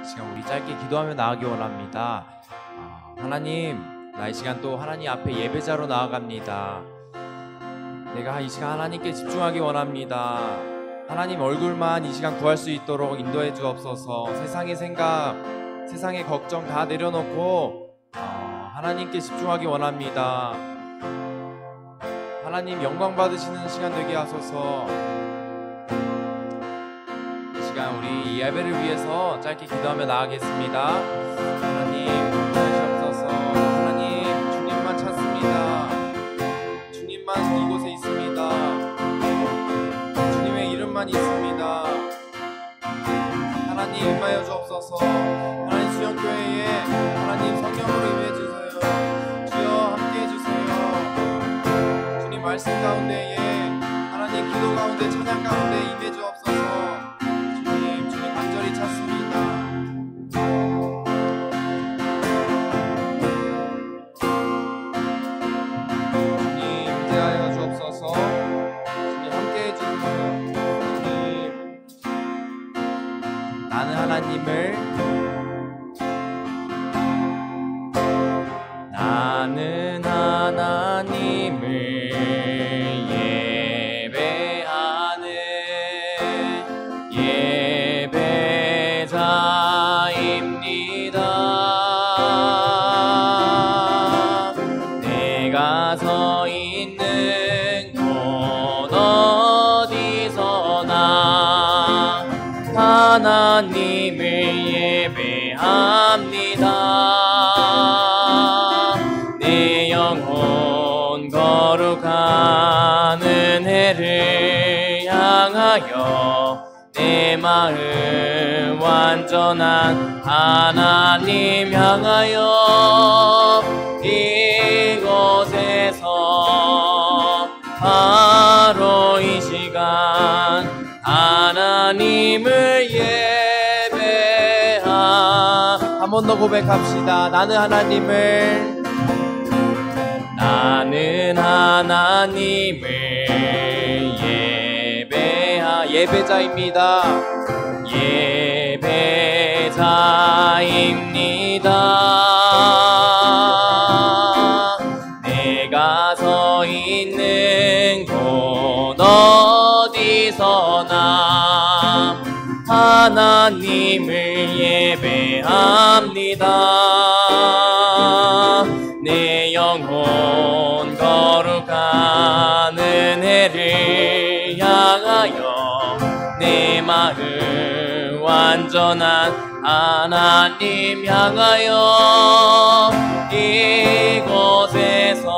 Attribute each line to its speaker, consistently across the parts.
Speaker 1: 시간 우리 짧게 기도하며 나아가기 원합니다. 하나님, 나 이 시간 또 하나님 앞에 예배자로 나아갑니다. 내가 이 시간 하나님께 집중하기 원합니다. 하나님 얼굴만 이 시간 구할 수 있도록 인도해 주옵소서. 세상의 생각, 세상의 걱정 다 내려놓고 하나님께 집중하기 원합니다. 하나님 영광 받으시는 시간 되게 하소서. 이 시간 우리 예배를 위해서 짧게 기도하며 나아가겠습니다. 하나님 주옵소서. 하나님 주님만 찾습니다. 주님만 이곳에 있습니다. 주님의 이름만 있습니다. 하나님 임하여 주옵소서. 하나님 수영교회에 하나님 성령으로 임해주세요. 주여 함께 해주세요. 주님 말씀 가운데에 하나님 기도 가운데 찬양 가운데 임해 주옵소서. 주님 간절히 찾습니다. 주님 임재하여 주옵소서. 주님 함께 해주세요. 주님 나는 하나님을 예배하는 예배자입니다. 내가 서 있는 곳 어디서나 하나님을 예배합니다. 내 영혼 거룩한 은혜를 향하여 내 마음 완전한 하나님 향하여 이곳에서 바로 이 시간 하나님을 한 번 더 고백합시다. 나는 하나님을 예배자입니다. 내가 서 있는 곳 어디서나 하나님을 예배합니다. 내 영혼 거룩한 은혜를 향하여 내 마음 완전한 하나님 향하여 이곳에서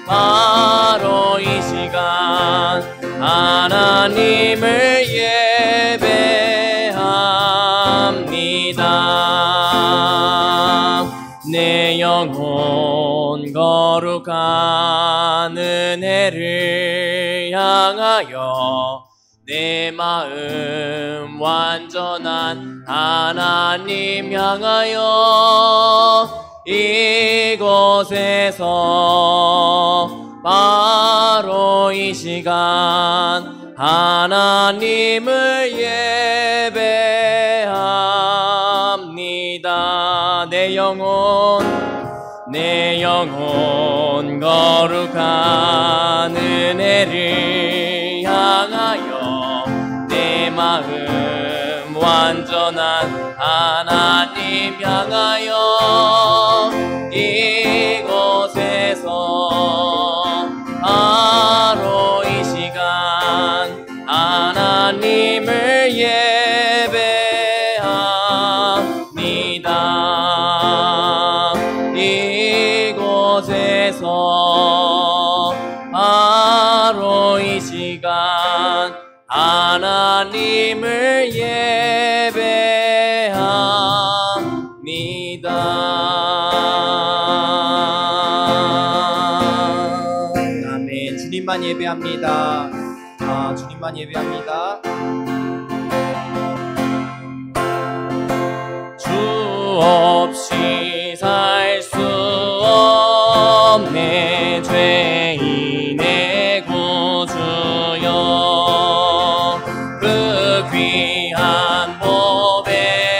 Speaker 1: 바로 이 시간 하나님을 예배합니다. 내 영혼 거룩한 은혜를 향하여 내 마음 완전한 하나님 향하여 이곳에서 바로 이 시간 하나님을 예배합니다. 내 영혼 거룩한 은혜를 향하여 내 마음 완전한 하나님 향하여 이곳에서 바로 이 시간 하나님을 예배합니다. 이곳에서 바로 이 시간 하나님을 예배합니다. 아멘. 주님만 예배합니다. 주님만 예배합니다. 주 없이 살 수 없네 죄인의 구주여 그 귀한 법에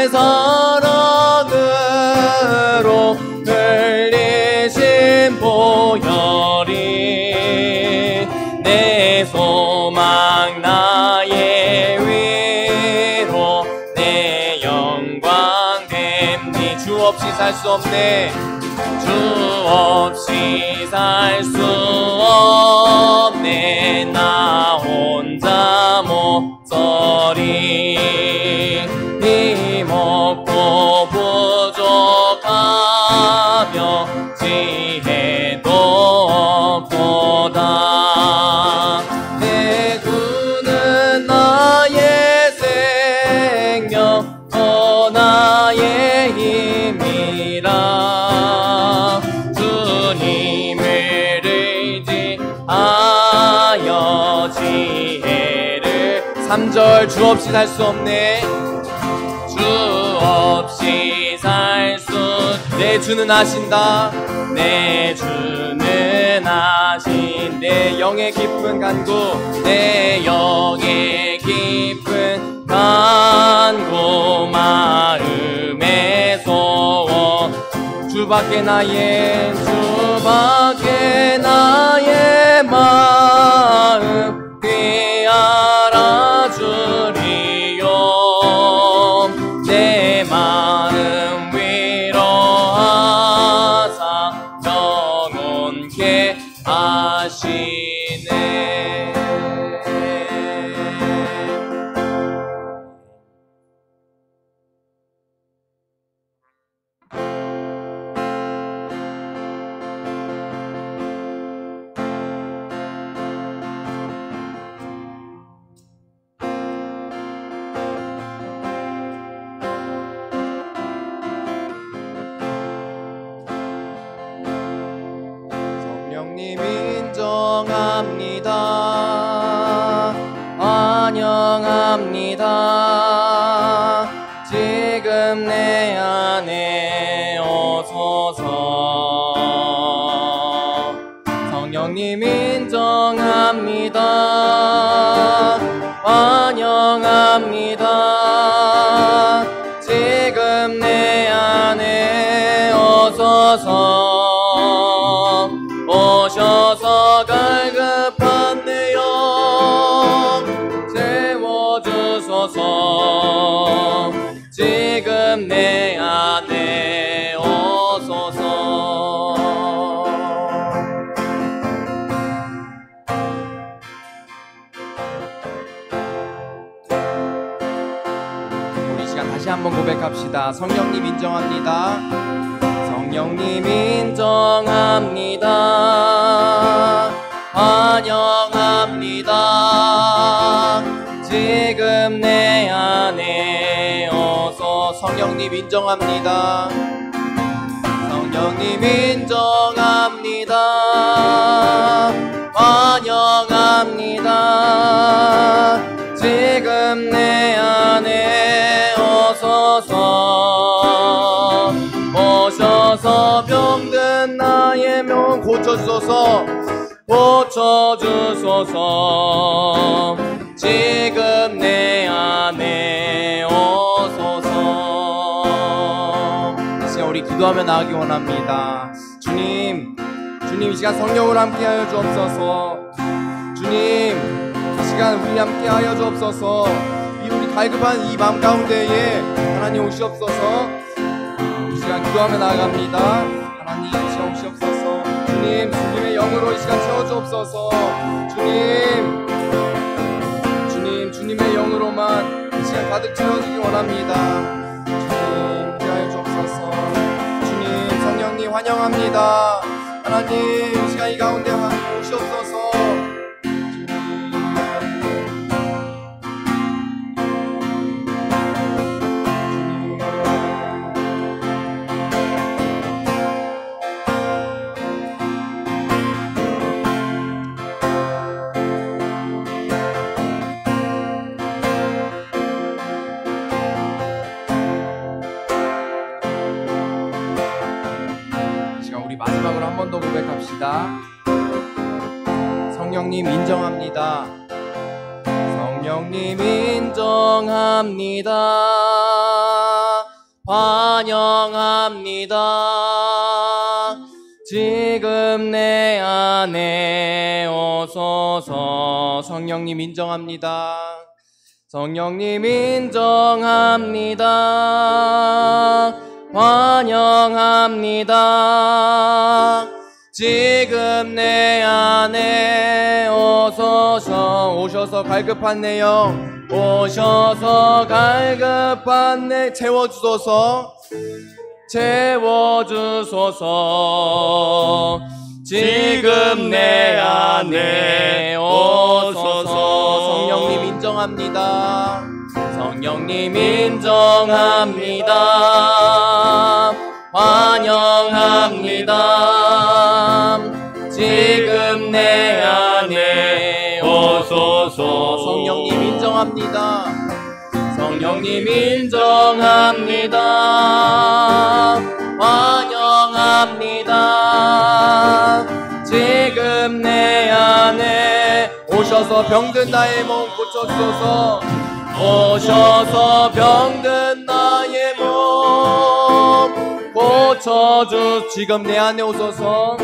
Speaker 1: 주의 사랑으로 흘리신 보혈이 내 소망 나의 위로 내 영광 됨니. 주 없이 살 수 없네. 주 없이 살 수 없네. 나 혼자 못 서리. 힘없고 부족하며 지혜도 없도다. 내 구는 나의 생명 또 나의 힘이라. 주님을 의지하여 지혜를. 3절 주 없이 살 수 없네. 주 없이 살 수. 내 주는 아신다. 내 주는 아신 내 영의 깊은 간구. 내 영의 깊은 간구 마음의 소원. 주밖에 나의 마음 귀 알아주리요. 내 마음 위로하사 영원케 하시네. 성령님 인정합니다. 환영합니다. 지금 내 안에 오소서. 성령님 인정합니다. 환영합니다. 지금 내 안에 오소서. 오셔서 갈급한 내 영 채워주소서. 지금 내 안에 오소서. 우리 시간 다시 한번 고백합시다. 성령님 인정합니다. 성령님 인정합니다. 환영합니다. 지금 내 안에 오소. 성령님 인정합니다. 성령님 인정합니다. 환영합니다. 지금 내 안에 오소서. 오셔서 병든 나의 명 고쳐주소서. 고쳐주소서. 지금 내 안에 오소서. 이제 우리 기도하며 나가기 원합니다. 주님 이 시간 성령으로 함께하여 주옵소서. 주님 이 시간 우리 함께하여 주옵소서. 이 우리 갈급한 이 마음 가운데에 하나님 오시옵소서. 이 시간 기도하며 나아갑니다. 하나님 이 시간 오시옵소서. 주님의 영으로 이 시간 채워주옵소서. 주님의 영으로만 이 시간 가득 채워주기 원합니다. 주님 기도하여 주옵소서. 주님 성령님 환영합니다. 하나님 이 시간 이 가운데 오시옵소서. 우리 마지막으로 한 번 더 고백합시다. 성령님 인정합니다. 성령님 인정합니다. 환영합니다. 지금 내 안에 오소서. 성령님 인정합니다. 성령님 인정합니다. 환영합니다. 지금 내 안에 오셔서 갈급한 내영, 오셔서 갈급한 내 채워주소서. 채워주소서. 지금 내 안에 오소서. 성령님 인정합니다. 성령님 인정합니다. 환영합니다. 지금 내 안에 오소서. 성령님 인정합니다. 성령님 인정합니다. 환영합니다. 지금 내 안에 오셔서 병든 나의 몸 고쳐주소서. 오셔서 병든 나의 몸 고쳐주. 지금 내 안에 오소서.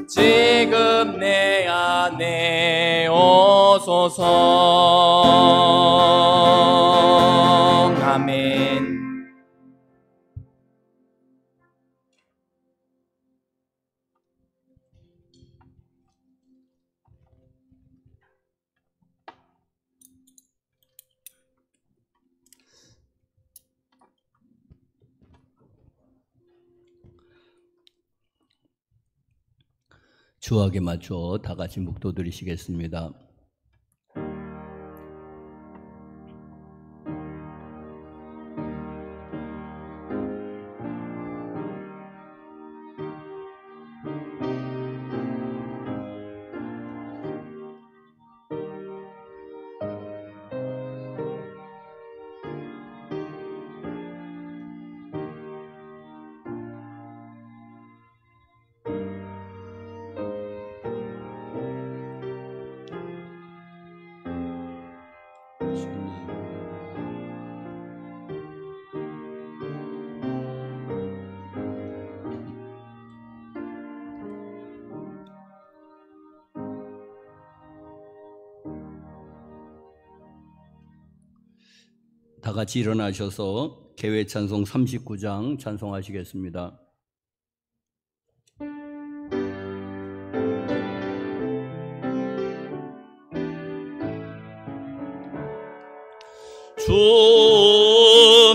Speaker 1: 지금 내 안에 오소서. 아멘.
Speaker 2: 주악에 맞춰 다 같이 묵도 드리시겠습니다. 다 같이 일어나셔서 개회 찬송 39장 찬송하시겠습니다. 주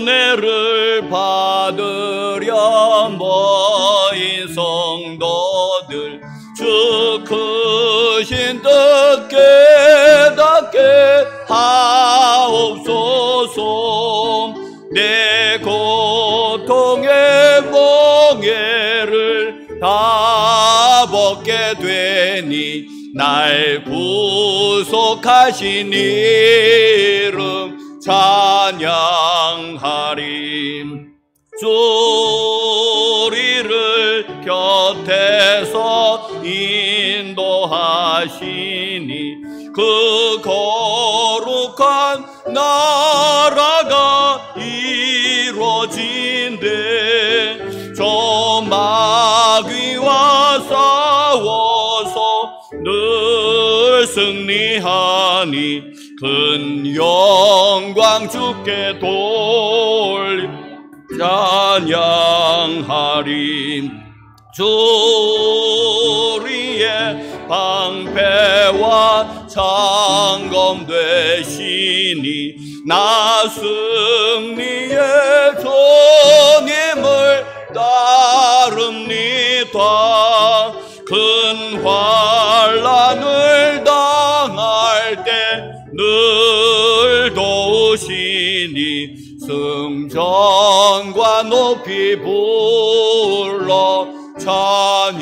Speaker 2: 은혜를 받으려 모인 성도들 주 크신 뜻 깨닫게 하옵소서. 내 고통의 멍에를 다 벗게 되니 날 구속하신 이름 찬양하리. 우리를 곁에서 인도하시니 그 거룩한 나라가 이루어진대. 저 마귀와 싸워서 늘 승리하니 큰 영광 주께 돌리 찬양하리. 주 우리의 방패와 창검 되시니 나 승리의 주님을 따릅니다. 큰 환난을 당할 때 늘 도우시니 승전과 높이 불러 찬양하리.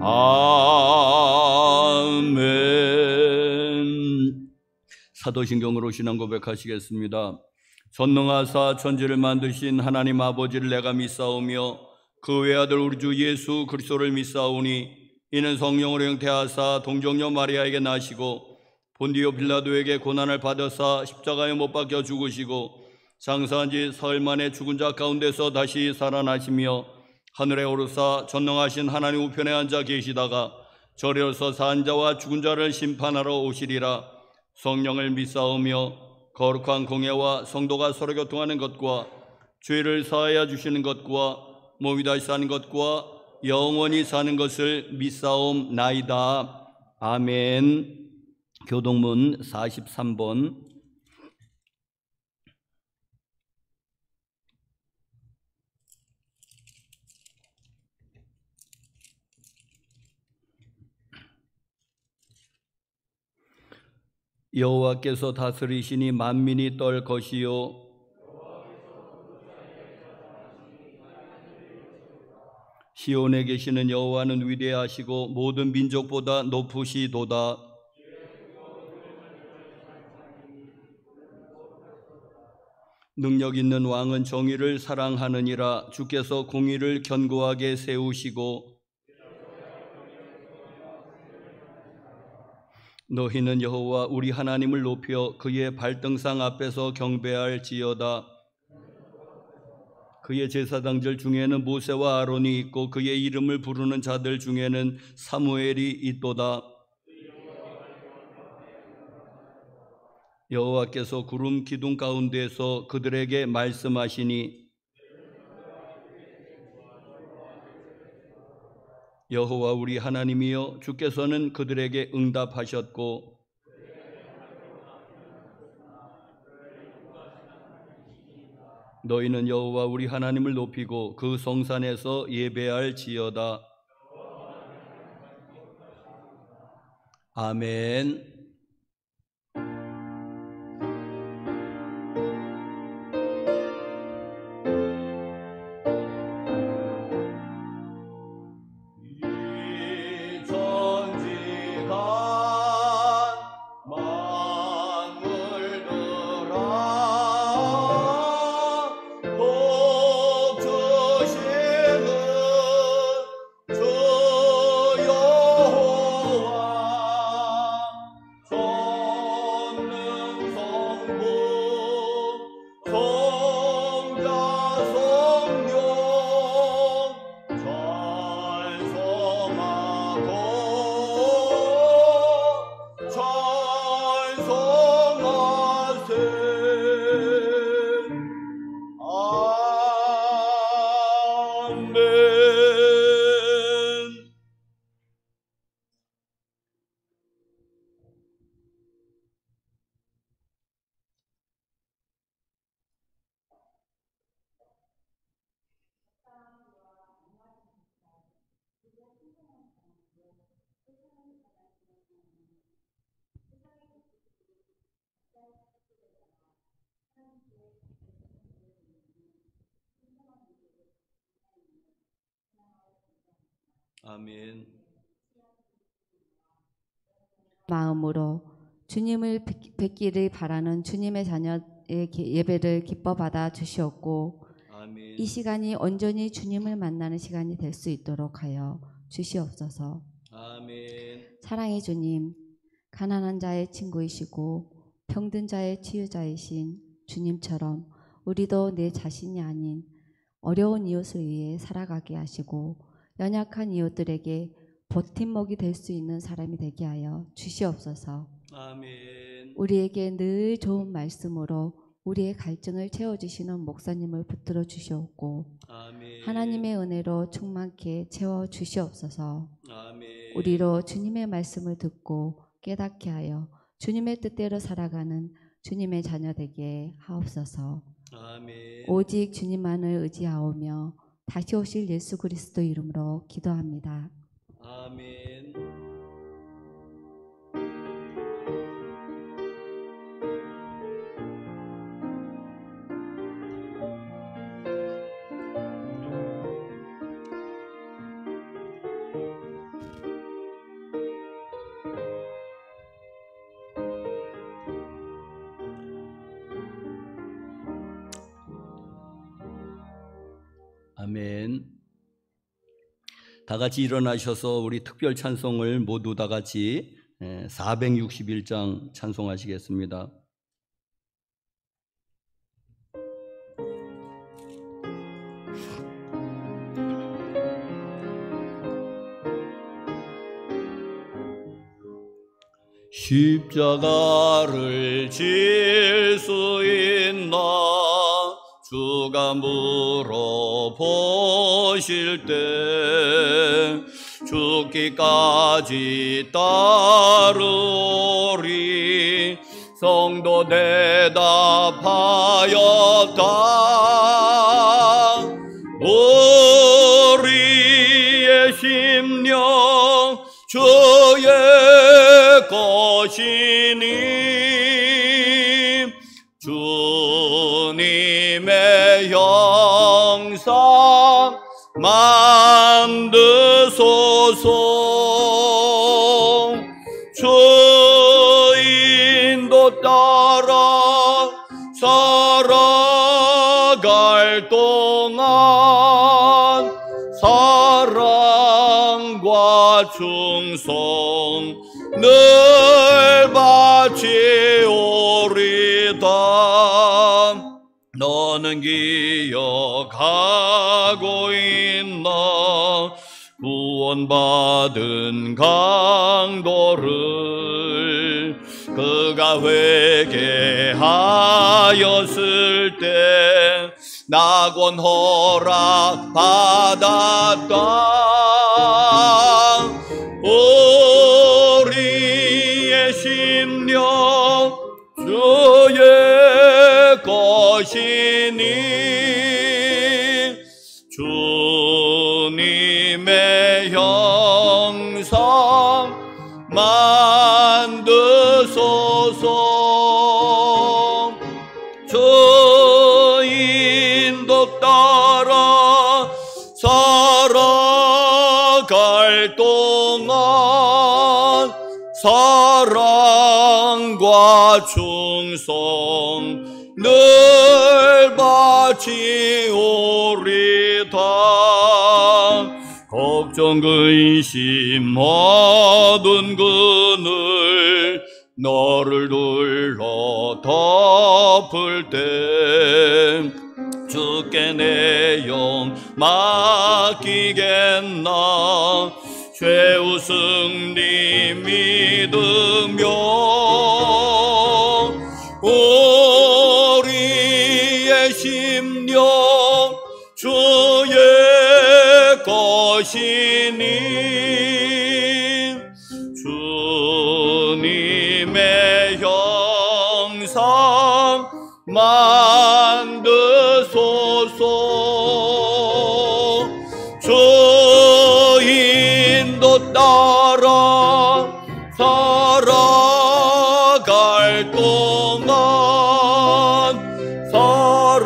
Speaker 2: 아멘. 사도신경으로 신앙 고백하시겠습니다. 전능하사 천지를 만드신 하나님 아버지를 내가 믿사오며 그 외아들 우리 주 예수 그리스도를 믿사오니 이는 성령으로 잉태하사 동정녀 마리아에게 나시고 본디오 빌라도에게 고난을 받으사 십자가에 못 박혀 죽으시고 장사한 지 사흘 만에 죽은 자 가운데서 다시 살아나시며 하늘에 오르사 전능하신 하나님 우편에 앉아 계시다가 저리로서 산 자와 죽은 자를 심판하러 오시리라. 성령을 믿사오며 거룩한 공예와 성도가 서로 교통하는 것과 죄를 사하여 주시는 것과 몸이 다시 사는 것과 영원히 사는 것을 믿사옵나이다. 아멘. 교동문 43번. 여호와께서 다스리시니 만민이 떨 것이요 시온에 계시는 여호와는 위대하시고 모든 민족보다 높으시도다. 능력 있는 왕은 정의를 사랑하느니라. 주께서 공의를 견고하게 세우시고 너희는 여호와 우리 하나님을 높여 그의 발등상 앞에서 경배할지어다. 그의 제사장들 중에는 모세와 아론이 있고 그의 이름을 부르는 자들 중에는 사무엘이 있도다. 여호와께서 구름 기둥 가운데서 그들에게 말씀하시니 여호와 우리 하나님이여 주께서는 그들에게 응답하셨고 너희는 여호와 우리 하나님을 높이고 그 성산에서 예배할지어다. 아멘. 아멘.
Speaker 3: 마음으로 주님을 뵙기를 바라는 주님의 자녀의 예배를 기뻐 받아 주시옵고
Speaker 2: 아멘.
Speaker 3: 이 시간이 온전히 주님을 만나는 시간이 될 수 있도록 하여 주시옵소서.
Speaker 2: 아멘.
Speaker 3: 사랑의 주님, 가난한 자의 친구이시고 병든 자의 치유자이신 주님처럼 우리도 내 자신이 아닌 어려운 이웃을 위해 살아가게 하시고 연약한 이웃들에게 버팀목이 될 수 있는 사람이 되게 하여 주시옵소서.
Speaker 2: 아멘.
Speaker 3: 우리에게 늘 좋은 말씀으로 우리의 갈증을 채워주시는 목사님을 붙들어 주시옵고
Speaker 2: 아멘.
Speaker 3: 하나님의 은혜로 충만케 채워 주시옵소서.
Speaker 2: 아멘.
Speaker 3: 우리로 주님의 말씀을 듣고 깨닫게 하여 주님의 뜻대로 살아가는 주님의 자녀 되게 하옵소서.
Speaker 2: 아멘.
Speaker 3: 오직 주님만을 의지하오며 다시 오실 예수 그리스도 이름으로 기도합니다.
Speaker 2: 아멘. 아멘. 다 같이 일어나셔서 우리 특별 찬송을 모두 다 같이 461장 찬송하시겠습니다. 십자가를 질 수 있나 주가 물어보실 때 죽기까지 따르리 성도 대답하였다. 우리의 심령 주의 것이니 주님의 형상 만드소서. 주 인도 따라 살아갈 동안 사랑과 충성 늘 바치오리다. 너는 기억하고 있나 구원받은 강도를 그가 회개하였을 때 낙원 허락 받았다. 우리의 심령 주의 것이니 주님의 형상 만드소서. 주 인도 따라 살아갈 동안 사랑과 충성 늘 바치오리다. 걱정 근심 모든 그늘 너를 둘러 덮을 때 주께 내 영 맡기겠나. 최후 승리 믿으며 우리의 심령 주의 것이니 주님의 형상 만드소서. 주 인도 따라 살아갈 동안 사랑과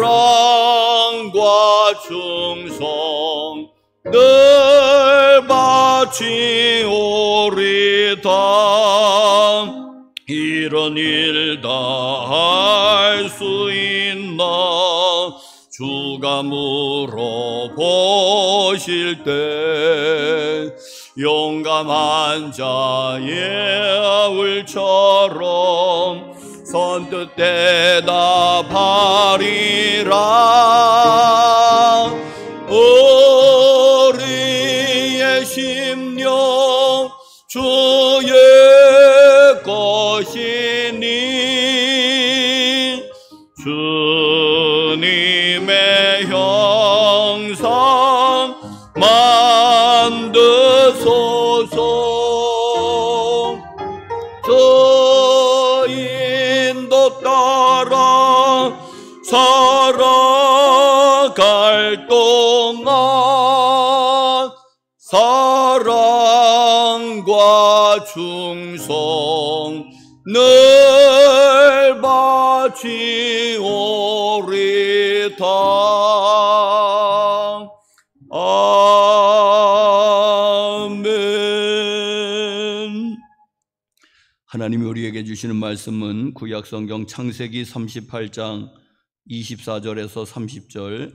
Speaker 2: 충성 늘 바치오리다. 이런 일 다 할 수 있나 주가 물어보실 때 용감한 자의 울처럼 선뜻 대답하리라. 우리의 심령 주의 것이니 주님의 형상 만드소서. 주 인도 따라 살아갈 동안 사랑과 충성 늘 바치오리다. 아멘. 하나님이 우리에게 주시는 말씀은 구약성경 창세기 38장 24절에서 30절,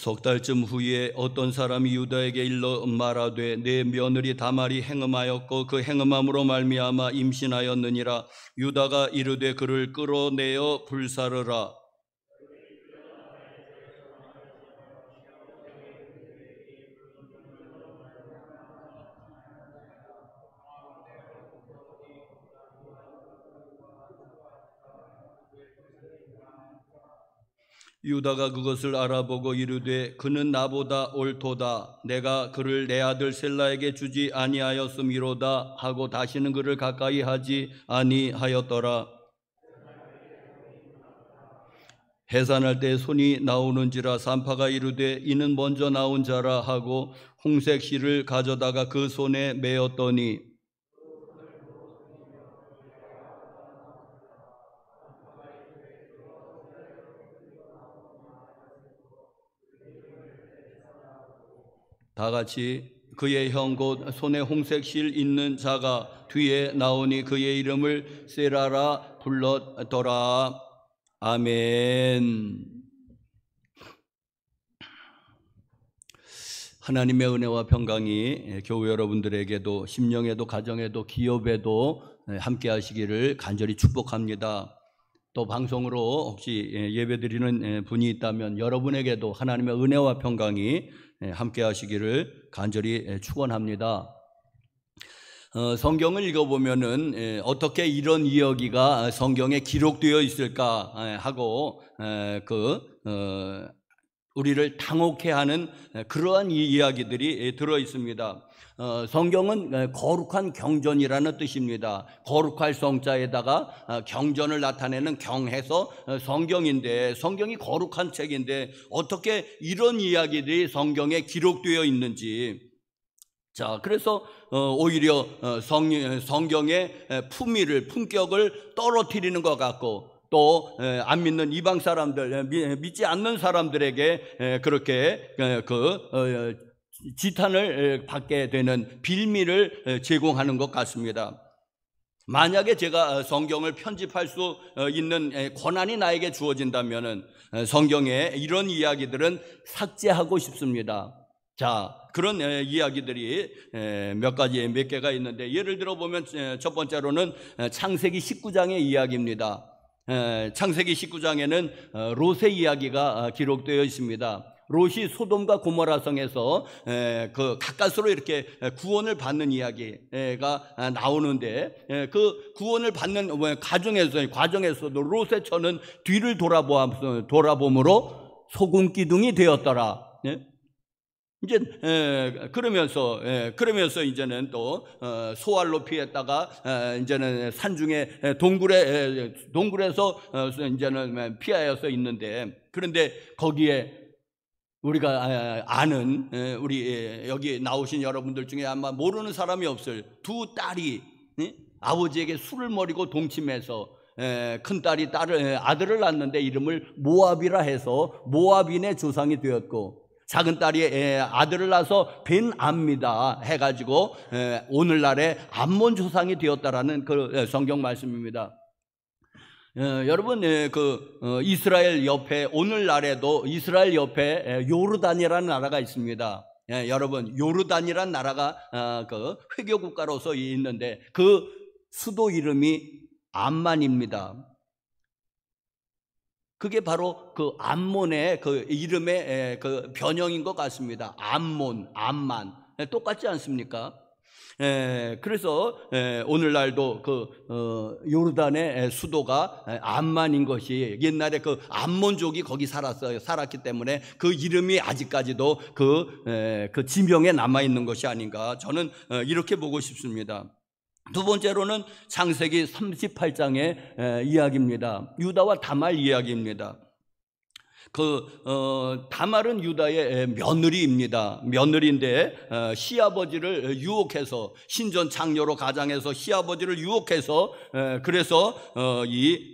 Speaker 2: 석 달쯤 후에 어떤 사람이 유다에게 일러 말하되 내 며느리 다말이 행음하였고 그 행음함으로 말미암아 임신하였느니라. 유다가 이르되 그를 끌어내어 불사르라. 유다가 그것을 알아보고 이르되 그는 나보다 옳도다. 내가 그를 내 아들 셀라에게 주지 아니하였음이로다 하고 다시는 그를 가까이 하지 아니하였더라. 해산할 때 손이 나오는지라 산파가 이르되 이는 먼저 나온 자라 하고 홍색 실을 가져다가 그 손에 메었더니 다 같이 그의 형 곧 손에 홍색 실 있는 자가 뒤에 나오니 그의 이름을 세라라 불렀더라. 아멘. 하나님의 은혜와 평강이 교회 여러분들에게도 심령에도 가정에도 기업에도 함께 하시기를 간절히 축복합니다. 또 방송으로 혹시 예배드리는 분이 있다면 여러분에게도 하나님의 은혜와 평강이 함께 하시기를 간절히 축원합니다. 성경을 읽어보면은 어떻게 이런 이야기가 성경에 기록되어 있을까 하고 우리를 당혹해 하는 그러한 이야기들이 들어 있습니다. 성경은 거룩한 경전이라는 뜻입니다. 거룩할 성자에다가 경전을 나타내는 경해서 성경인데, 성경이 거룩한 책인데 어떻게 이런 이야기들이 성경에 기록되어 있는지, 자, 그래서 오히려 성경의 품격을 떨어뜨리는 것 같고, 또 안 믿는 이방 사람들, 믿지 않는 사람들에게 그렇게 지탄을 받게 되는 빌미를 제공하는 것 같습니다. 만약에 제가 성경을 편집할 수 있는 권한이 나에게 주어진다면 성경에 이런 이야기들은 삭제하고 싶습니다. 자, 그런 이야기들이 몇 개가 있는데, 예를 들어 보면 첫 번째로는 창세기 19장의 이야기입니다. 창세기 19장에는 롯의 이야기가 기록되어 있습니다. 롯이 소돔과 고모라 성에서 그 가까스로 이렇게 구원을 받는 이야기가 나오는데, 그 구원을 받는 과정에서도 롯의 처는 뒤를 돌아봄으로 소금 기둥이 되었더라. 이제 그러면서 이제는 또 소알로 피했다가 이제는 산중에 동굴에서 이제는 피하여서 있는데, 그런데 거기에 우리가 아는 우리 여기 나오신 여러분들 중에 아마 모르는 사람이 없을 두 딸이 아버지에게 술을 머리고 동침해서 큰 딸이 아들을 낳았는데 이름을 모압이라 해서 모압인의 조상이 되었고, 작은 딸이 아들을 낳아서 벤암미다 해가지고 오늘날의 암몬 조상이 되었다라는 그 성경 말씀입니다. 여러분, 이스라엘 옆에, 오늘날에도 이스라엘 옆에 요르단이라는 나라가 있습니다. 여러분, 요르단이라는 나라가 그 회교 국가로서 있는데 그 수도 이름이 암만입니다. 그게 바로 그 암몬의 그 이름의 그 변형인 것 같습니다. 암만 똑같지 않습니까? 그래서 오늘날도 그 요르단의 수도가 암만인 것이, 옛날에 그 암몬족이 거기 살았기 때문에 그 이름이 아직까지도 그 지명에 남아 있는 것이 아닌가, 저는 이렇게 보고 싶습니다. 두 번째로는 창세기 38장의 이야기입니다. 유다와 다말 이야기입니다. 다말은 유다의 며느리입니다. 며느리인데 시아버지를 유혹해서, 신전 창녀로 가장해서 시아버지를 유혹해서 그래서 이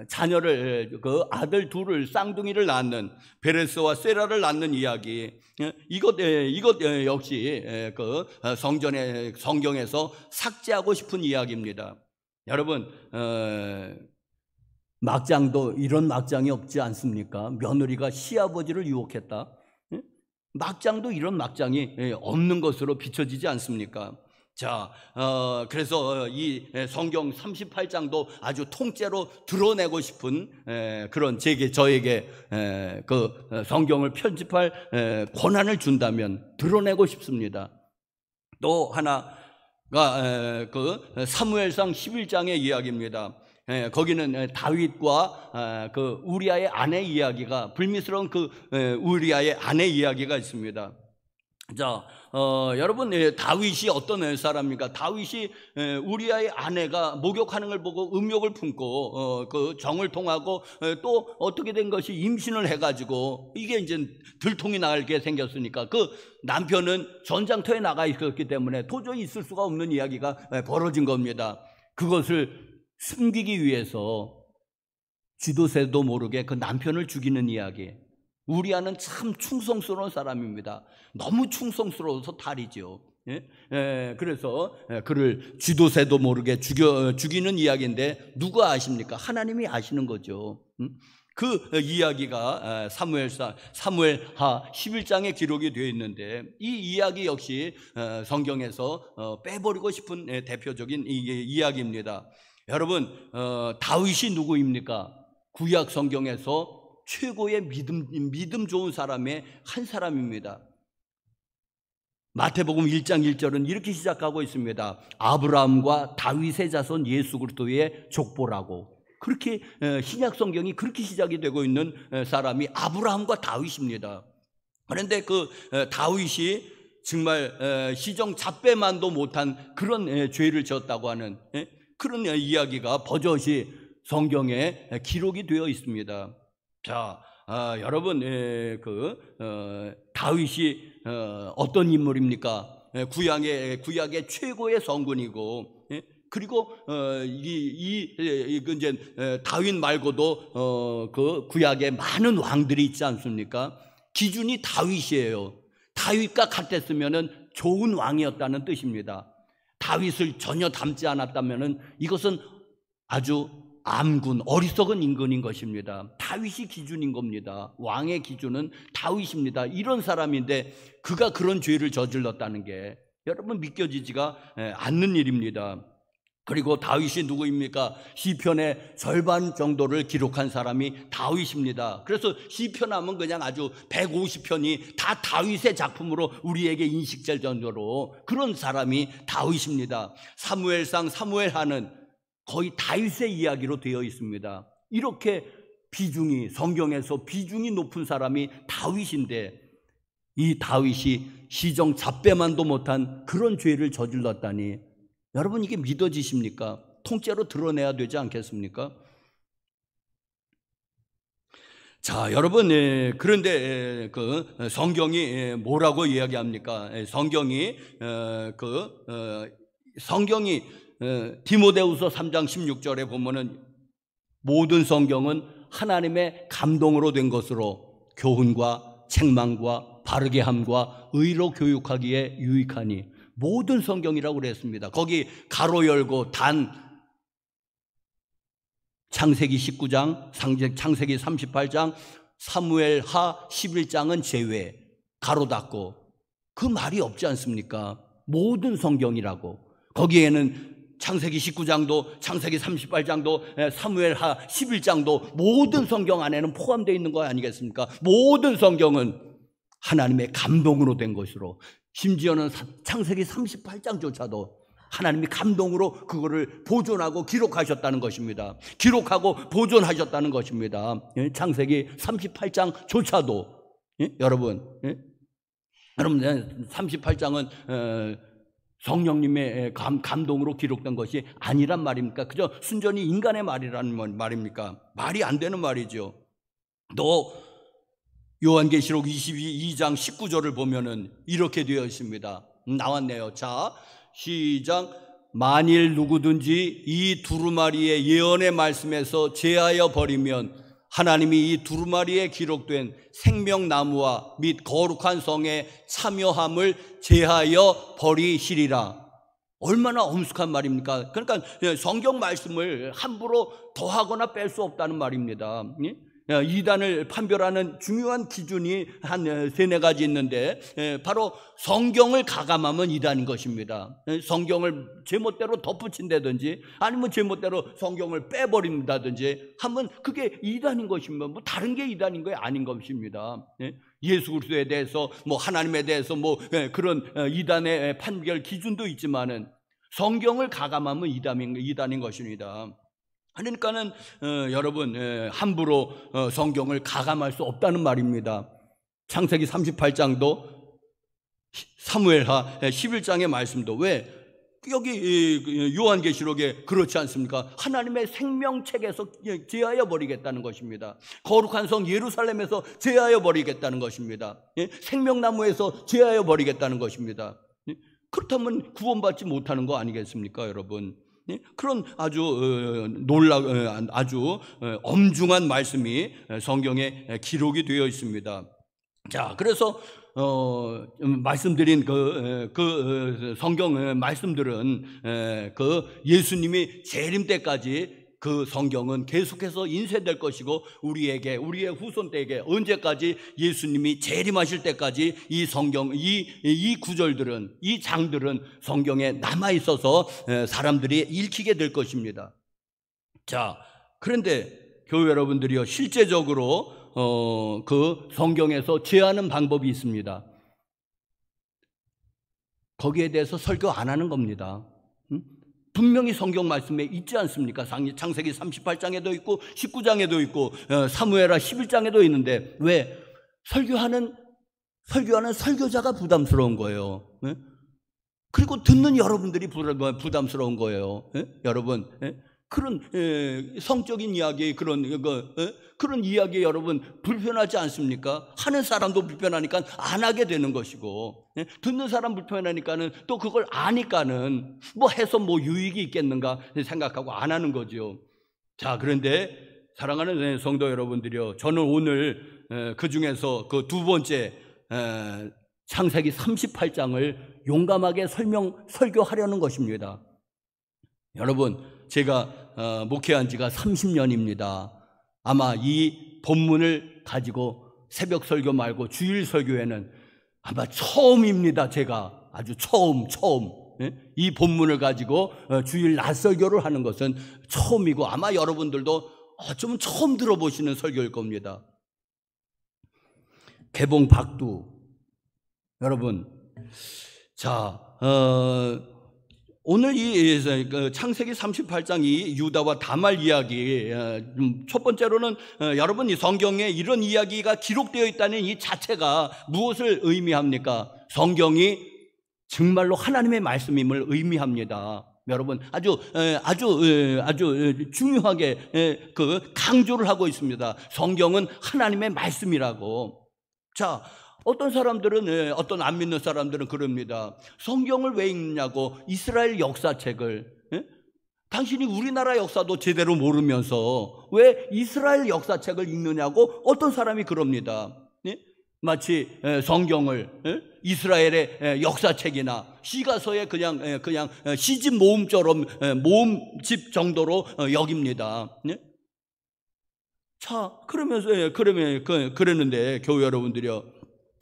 Speaker 2: 자녀를, 그 아들 둘을, 쌍둥이를 낳는, 베레스와 세라를 낳는 이야기, 이것 역시 그 성경에서 삭제하고 싶은 이야기입니다. 여러분, 막장도 이런 막장이 없지 않습니까? 며느리가 시아버지를 유혹했다. 막장도 이런 막장이 없는 것으로 비춰지지 않습니까? 자, 그래서 이 성경 38장도 아주 통째로 드러내고 싶은 그런 저에게 그 성경을 편집할 권한을 준다면 드러내고 싶습니다. 또 하나가 그 사무엘상 11장의 이야기입니다. 거기는 다윗과 그 우리아의 아내 이야기가, 불미스러운 그 우리아의 아내 이야기가 있습니다. 자, 여러분, 다윗이 어떤 사람입니까? 다윗이 우리아의 아내가 목욕하는 걸 보고 음욕을 품고 그 정을 통하고 또 어떻게 된 것이 임신을 해가지고 이게 이제 들통이 나게 생겼으니까 그 남편은 전장터에 나가 있었기 때문에 도저히 있을 수가 없는 이야기가 벌어진 겁니다. 그것을 숨기기 위해서 쥐도새도 모르게 그 남편을 죽이는 이야기. 우리아는 참 충성스러운 사람입니다. 너무 충성스러워서 탈이죠. 그래서 그를 쥐도새도 모르게 죽이는 이야기인데 누가 아십니까? 하나님이 아시는 거죠. 그 이야기가 사무엘하 11장에 기록이 되어 있는데 이 이야기 역시 성경에서 빼버리고 싶은 대표적인 이야기입니다. 여러분, 다윗이 누구입니까? 구약 성경에서 최고의 믿음 좋은 사람의 한 사람입니다. 마태복음 1장 1절은 이렇게 시작하고 있습니다. 아브라함과 다윗의 자손 예수 그리스도의 족보라고. 그렇게 신약 성경이 그렇게 시작이 되고 있는 사람이 아브라함과 다윗입니다. 그런데 그 다윗이 정말 시정 잡배만도 못한 그런 죄를 지었다고 하는 그런 이야기가 버젓이 성경에 기록이 되어 있습니다. 자, 여러분, 다윗이 어떤 인물입니까? 구약의 최고의 성군이고, 그리고 이제 다윗 말고도 그 구약에 많은 왕들이 있지 않습니까? 기준이 다윗이에요. 다윗과 같았으면은 좋은 왕이었다는 뜻입니다. 다윗을 전혀 닮지 않았다면은 이것은 아주 암군, 어리석은 인간인 것입니다. 다윗이 기준인 겁니다. 왕의 기준은 다윗입니다. 이런 사람인데 그가 그런 죄를 저질렀다는 게 여러분 믿겨지지가 않는 일입니다. 그리고 다윗이 누구입니까? 시편의 절반 정도를 기록한 사람이 다윗입니다. 그래서 시편 하면 그냥 아주 150편이 다 다윗의 작품으로 우리에게 인식될 정도로 그런 사람이 다윗입니다. 사무엘상, 사무엘하는 거의 다윗의 이야기로 되어 있습니다. 이렇게 성경에서 비중이 높은 사람이 다윗인데 이 다윗이 시정 잡배만도 못한 그런 죄를 저질렀다니 여러분 이게 믿어지십니까? 통째로 드러내야 되지 않겠습니까? 자, 여러분, 그런데 그 성경이 뭐라고 이야기합니까? 성경이 디모데후서 3장 16절에 보면은 모든 성경은 하나님의 감동으로 된 것으로 교훈과 책망과 바르게 함과 의로 교육하기에 유익하니 모든 성경이라고 그랬습니다. 거기 가로 열고 단 창세기 19장, 창세기 38장, 사무엘하 11장은 제외, 가로 닫고 그 말이 없지 않습니까? 모든 성경이라고. 거기에는 창세기 19장도 창세기 38장도 사무엘하 11장도 모든 성경 안에는 포함되어 있는 거 아니겠습니까? 모든 성경은 하나님의 감동으로 된 것으로 심지어는 창세기 38장조차도 하나님이 감동으로 그거를 보존하고 기록하셨다는 것입니다. 기록하고 보존하셨다는 것입니다. 창세기 38장조차도 여러분 38장은 성령님의 감동으로 기록된 것이 아니란 말입니까? 그저 순전히 인간의 말이라는 말입니까? 말이 안 되는 말이죠. 또 요한계시록 22장 19절을 보면은 이렇게 되어 있습니다. 나왔네요. 자, 시작. 만일 누구든지 이 두루마리의 예언의 말씀에서 제하여 버리면 하나님이 이 두루마리에 기록된 생명나무와 및 거룩한 성에 참여함을 제하여 버리시리라. 얼마나 엄숙한 말입니까? 그러니까 성경 말씀을 함부로 더하거나 뺄 수 없다는 말입니다. 이단을 판별하는 중요한 기준이 한 세네 가지 있는데 바로 성경을 가감하면 이단인 것입니다. 성경을 제멋대로 덧붙인다든지 아니면 제멋대로 성경을 빼버린다든지 하면 그게 이단인 것입니다. 뭐 다른 게 이단인 거예요? 아닌 것입니다. 예수 그리스도에 대해서 뭐 하나님에 대해서 뭐 그런 이단의 판별 기준도 있지만은 성경을 가감하면 이단인 것입니다. 그러니까는 여러분 함부로 성경을 가감할 수 없다는 말입니다. 창세기 38장도 사무엘하 11장의 말씀도 왜 여기 요한계시록에 그렇지 않습니까? 하나님의 생명책에서 제하여 버리겠다는 것입니다. 거룩한 성 예루살렘에서 제하여 버리겠다는 것입니다. 생명나무에서 제하여 버리겠다는 것입니다. 그렇다면 구원받지 못하는 거 아니겠습니까, 여러분? 그런 아주 엄중한 말씀이 성경에 기록이 되어 있습니다. 자, 그래서 말씀드린 그 성경 말씀들은 그 예수님이 재림 때까지 그 성경은 계속해서 인쇄될 것이고 우리에게 우리의 후손들에게 언제까지 예수님이 재림하실 때까지 이 성경 이 구절들은 이 장들은 성경에 남아 있어서 사람들이 읽히게 될 것입니다. 자, 그런데 교회 여러분들이요, 실제적으로 그 성경에서 제하는 방법이 있습니다. 거기에 대해서 설교 안 하는 겁니다. 분명히 성경 말씀에 있지 않습니까? 창세기 38장에도 있고 19장에도 있고 사무엘하 11장에도 있는데 왜? 설교하는 설교자가 부담스러운 거예요. 그리고 듣는 여러분들이 부담스러운 거예요. 여러분, 그런 성적인 이야기, 그런 이야기 여러분 불편하지 않습니까? 하는 사람도 불편하니까 안 하게 되는 것이고, 듣는 사람 불편하니까는 또 그걸 아니까는 뭐 해서 뭐 유익이 있겠는가 생각하고 안 하는 거죠. 자, 그런데 사랑하는 성도 여러분들이요, 저는 오늘 그 중에서 그 두 번째 창세기 38장을 용감하게 설교하려는 것입니다. 여러분, 제가 목회한 지가 30년입니다. 아마 이 본문을 가지고 새벽 설교 말고 주일 설교에는 아마 처음입니다. 제가 아주 처음 이 본문을 가지고 주일 낮 설교를 하는 것은 처음이고 아마 여러분들도 어쩌면 처음 들어보시는 설교일 겁니다. 개봉 박두 여러분, 자 오늘 이 창세기 38장 이 유다와 다말 이야기, 첫 번째로는 여러분 이 성경에 이런 이야기가 기록되어 있다는 이 자체가 무엇을 의미합니까? 성경이 정말로 하나님의 말씀임을 의미합니다. 여러분, 아주 중요하게 그 강조를 하고 있습니다. 성경은 하나님의 말씀이라고. 자, 어떤 사람들은, 어떤 안 믿는 사람들은 그럽니다. 성경을 왜 읽느냐고, 이스라엘 역사책을. 당신이 우리나라 역사도 제대로 모르면서 왜 이스라엘 역사책을 읽느냐고 어떤 사람이 그럽니다. 마치 성경을 이스라엘의 역사책이나 시가서의 그냥 시집 모음처럼 모음집 정도로 여깁니다. 자, 그랬는데 교회 여러분들이요,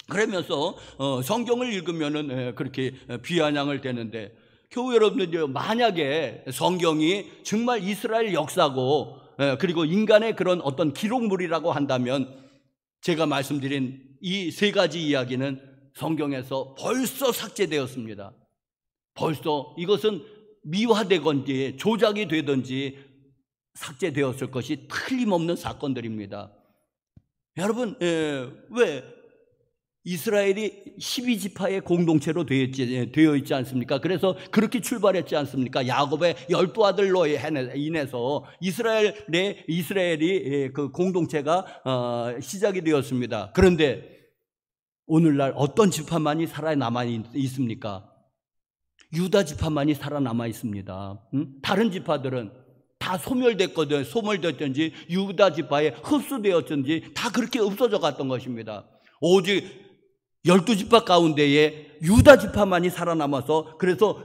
Speaker 2: 그러면서 성경을 읽으면은 그렇게 비아냥을 대는데, 교회 여러분들이 만약에 성경이 정말 이스라엘 역사고 그리고 인간의 그런 어떤 기록물이라고 한다면 제가 말씀드린 이 세 가지 이야기는 성경에서 벌써 삭제되었습니다. 벌써 이것은 미화되건지 조작이 되든지 삭제되었을 것이 틀림없는 사건들입니다. 여러분, 왜 이스라엘이 12지파의 공동체로 되어 있지 않습니까? 그래서 그렇게 출발했지 않습니까? 야곱의 12아들로 인해서 이스라엘이 그 공동체가 시작이 되었습니다. 그런데 오늘날 어떤 지파만이 살아남아 있습니까? 유다 지파만이 살아남아 있습니다. 다른 지파들은 다 소멸됐든지 유다 지파에 흡수되었든지 다 그렇게 없어져 갔던 것입니다. 오직 12지파 가운데에 유다 지파만이 살아남아서, 그래서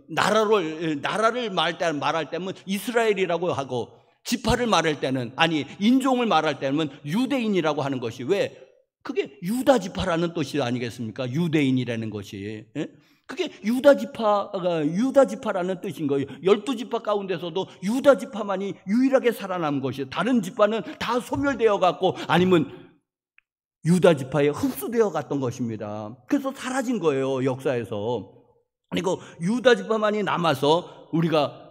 Speaker 2: 나라를 말할 때는 이스라엘이라고 하고, 지파를 말할 때는, 아니 인종을 말할 때는 유대인이라고 하는 것이, 왜? 그게 유다 지파라는 뜻이 아니겠습니까? 유대인이라는 것이. 예? 그게 유다 지파라는 뜻인 거예요. 12지파 가운데서도 유다 지파만이 유일하게 살아남은 것이에요. 다른 지파는 다 소멸되어 갔고, 아니면 유다 지파에 흡수되어 갔던 것입니다. 그래서 사라진 거예요, 역사에서. 그리고 유다 지파만이 남아서 우리가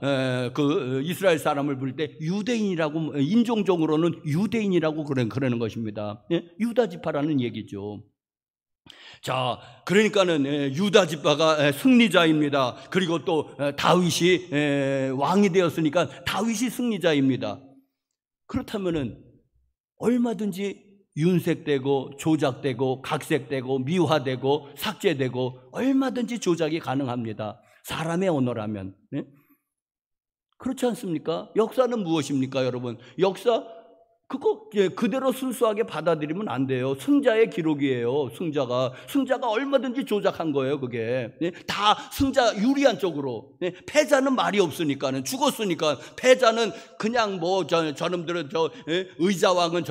Speaker 2: 그 이스라엘 사람을 부를 때 유대인이라고, 인종적으로는 유대인이라고 그러는 것입니다. 예? 유다 지파라는 얘기죠. 자, 그러니까는 유다 지파가 승리자입니다. 그리고 또 다윗이 왕이 되었으니까 다윗이 승리자입니다. 그렇다면은 얼마든지 윤색되고 조작되고 각색되고 미화되고 삭제되고 얼마든지 조작이 가능합니다. 사람의 언어라면. 네? 그렇지 않습니까? 역사는 무엇입니까, 여러분? 역사 그거 그대로 순수하게 받아들이면 안 돼요. 승자의 기록이에요. 승자가 얼마든지 조작한 거예요. 그게 다 승자 유리한 쪽으로. 패자는 말이 없으니까는, 죽었으니까. 패자는 그냥 뭐 저놈들은 의자왕은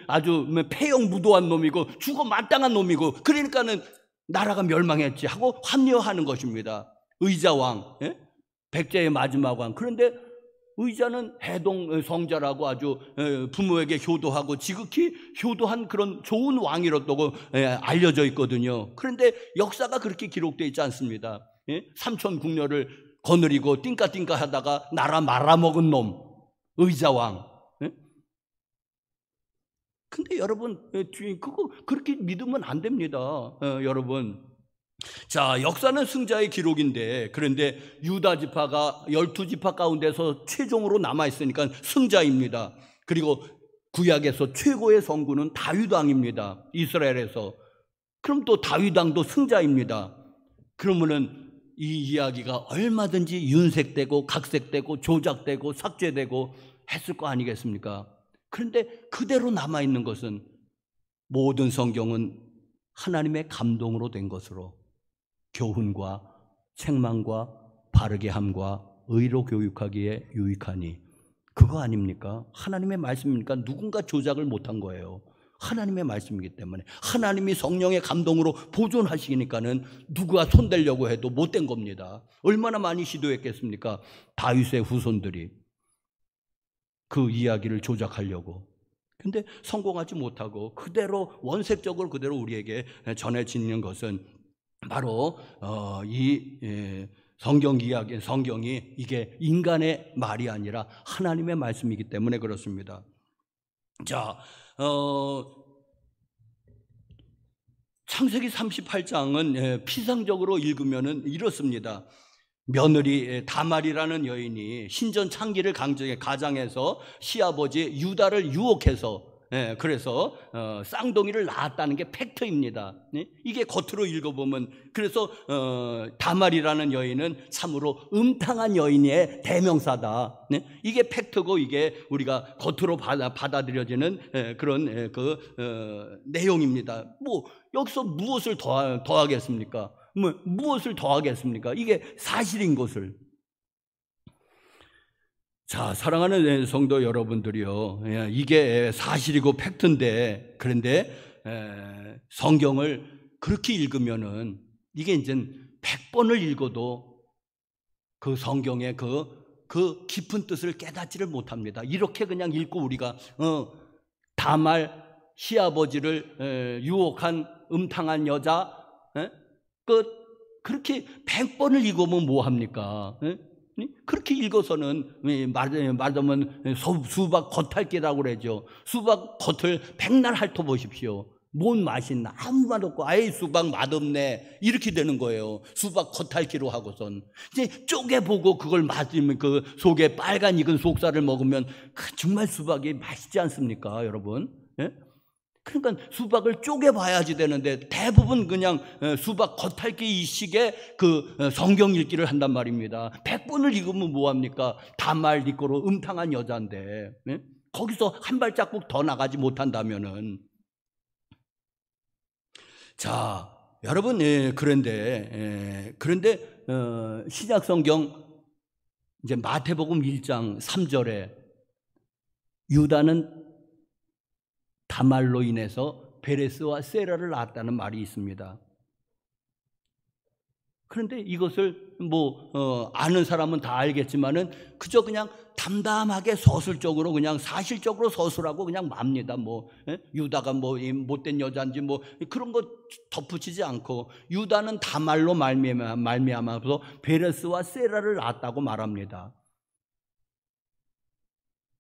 Speaker 2: 아주 폐영무도한 놈이고 죽어 마땅한 놈이고, 그러니까는 나라가 멸망했지 하고 합리화하는 것입니다. 의자왕, 백제의 마지막 왕. 그런데 의자는 해동 성자라고 아주 부모에게 효도하고 지극히 효도한 그런 좋은 왕이라고 알려져 있거든요. 그런데 역사가 그렇게 기록되어 있지 않습니다. 삼천 국녀를 거느리고 띵까띵까 하다가 나라 말아먹은 놈, 의자왕. 근데 여러분, 그거 그렇게 믿으면 안 됩니다. 여러분. 자, 역사는 승자의 기록인데, 그런데 유다 지파가 12지파 가운데서 최종으로 남아있으니까 승자입니다. 그리고 구약에서 최고의 성군은 다윗 왕입니다. 이스라엘에서. 그럼 또 다윗 왕도 승자입니다. 그러면은 이 이야기가 얼마든지 윤색되고 각색되고 조작되고 삭제되고 했을 거 아니겠습니까? 그런데 그대로 남아있는 것은 모든 성경은 하나님의 감동으로 된 것으로 교훈과 책망과 바르게 함과 의로 교육하기에 유익하니, 그거 아닙니까? 하나님의 말씀이니까 누군가 조작을 못한 거예요. 하나님의 말씀이기 때문에 하나님이 성령의 감동으로 보존하시니까는 누가 손대려고 해도 못된 겁니다. 얼마나 많이 시도했겠습니까? 다윗의 후손들이 그 이야기를 조작하려고. 근데 성공하지 못하고 그대로 원색적으로 그대로 우리에게 전해지는 것은 바로 이 성경 이야기, 성경이 이게 인간의 말이 아니라 하나님의 말씀이기 때문에 그렇습니다. 자, 창세기 38장은 피상적으로 읽으면은 이렇습니다. 며느리 다말이라는 여인이 신전 창기를 가장해서 시아버지 유다를 유혹해서, 그래서 쌍둥이를 낳았다는 게 팩트입니다. 이게 겉으로 읽어보면, 그래서 다말이라는 여인은 참으로 음탕한 여인의 대명사다. 이게 팩트고, 이게 우리가 겉으로 받아들여지는 그런 내용입니다. 뭐 여기서 무엇을 더하겠습니까? 무엇을 더하겠습니까? 이게 사실인 것을. 자, 사랑하는 성도 여러분들이요, 이게 사실이고 팩트인데, 그런데 성경을 그렇게 읽으면은 이게 이제 100번을 읽어도 그 성경의 그 깊은 뜻을 깨닫지를 못합니다. 이렇게 그냥 읽고 우리가 다말 시아버지를 유혹한 음탕한 여자, 그렇게 100번을 읽으면 뭐합니까? 그렇게 읽어서는 말하자면 수박 겉핥기라고 그러죠. 수박 겉을 백날 핥아보십시오. 뭔 맛이 있나? 아무 맛 없고, 아이 수박 맛없네, 이렇게 되는 거예요. 수박 겉핥기로 하고선 이제 쪼개보고 그걸 맞으면 그 속에 빨간 익은 속살을 먹으면 정말 수박이 맛있지 않습니까, 여러분? 그러니까 수박을 쪼개봐야지 되는데 대부분 그냥 수박 겉핥기 이식의 그 성경 읽기를 한단 말입니다. 100번을 읽으면 뭐합니까? 다말 니꼬로 음탕한 여자인데, 거기서 한 발자국 더 나가지 못한다면은. 자, 여러분, 그런데 신약 성경 이제 마태복음 1장 3절에 유다는 다말로 인해서 베레스와 세라를 낳았다는 말이 있습니다. 그런데 이것을 아는 사람은 다 알겠지만은 그저 그냥 담담하게 서술적으로 그냥 사실적으로 서술하고 그냥 맙니다. 유다가 못된 여자인지 그런 거 덧붙이지 않고 유다는 다말로 말미암아서 베레스와 세라를 낳았다고 말합니다.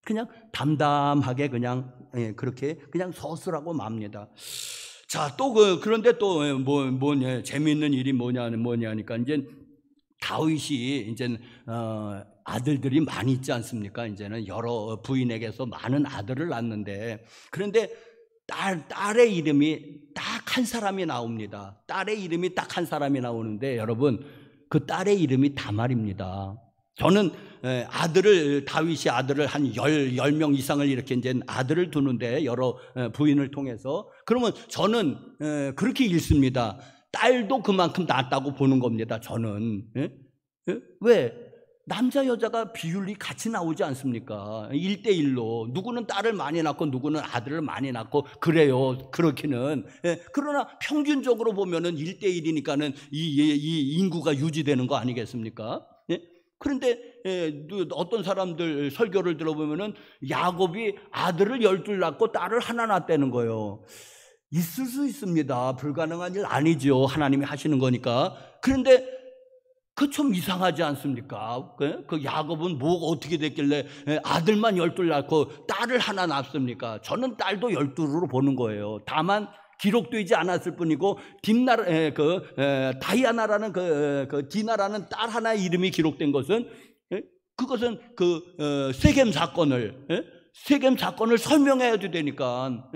Speaker 2: 그냥 담담하게 그냥 그렇게 그냥 서술하고 맙니다. 자, 또 그런데 또 재미있는 일이 뭐냐니까 이제 다윗이 이제 아들들이 많이 있지 않습니까? 이제는 여러 부인에게서 많은 아들을 낳는데, 그런데 딸의 이름이 딱 한 사람이 나옵니다. 딸의 이름이 딱 한 사람이 나오는데 여러분, 그 딸의 이름이 다말입니다. 저는 다윗이 아들을 한 10명 이상을 이렇게 이제 아들을 두는데 여러 부인을 통해서, 그러면 저는 그렇게 읽습니다. 딸도 그만큼 낳았다고 보는 겁니다. 저는. 왜? 남자 여자가 비율이 같이 나오지 않습니까? 1대1로 누구는 딸을 많이 낳고 누구는 아들을 많이 낳고 그래요. 그렇기는. 그러나 평균적으로 보면은 1대1이니까는 이 인구가 유지되는 거 아니겠습니까? 그런데 어떤 사람들 설교를 들어보면은 야곱이 아들을 12 낳고 딸을 하나 낳았다는 거예요. 있을 수 있습니다. 불가능한 일 아니죠. 하나님이 하시는 거니까. 그런데 그 좀 이상하지 않습니까? 그 야곱은 뭐가 어떻게 됐길래 아들만 12 낳고 딸을 하나 낳습니까? 저는 딸도 12로 보는 거예요. 다만 기록되지 않았을 뿐이고 다이아나라는 디나라는 딸 하나의 이름이 기록된 것은 그것은 세겜 사건을 설명해야 되니까.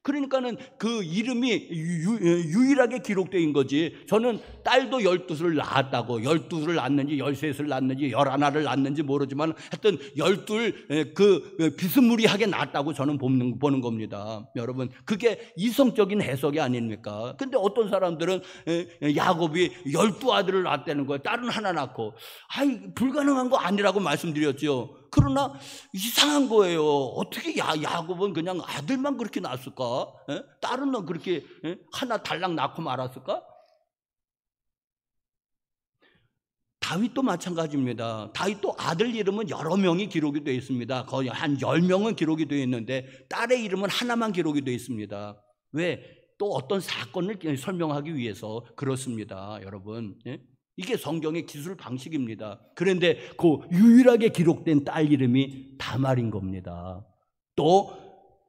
Speaker 2: 그러니까는 그 이름이 유일하게 기록된 거지. 저는 딸도 12을 낳았다고, 12를 낳았는지 13을 낳았는지 11을 낳았는지 모르지만 하여튼 12 비스무리하게 낳았다고 저는 보는 겁니다. 여러분, 그게 이성적인 해석이 아닙니까? 근데 어떤 사람들은 야곱이 12아들을 낳았다는 거예요. 딸은 하나 낳고. 불가능한 거 아니라고 말씀드렸죠. 그러나 이상한 거예요. 어떻게 야곱은 그냥 아들만 그렇게 낳았을까? 딸은 그렇게 하나 달랑 낳고 말았을까? 다윗도 마찬가지입니다. 다윗도 아들 이름은 여러 명이 기록이 되어 있습니다. 거의 한 10명은 기록이 되어 있는데 딸의 이름은 하나만 기록이 되어 있습니다. 왜? 또 어떤 사건을 설명하기 위해서 그렇습니다. 여러분, 이게 성경의 기술 방식입니다. 그런데 그 유일하게 기록된 딸 이름이 다말인 겁니다. 또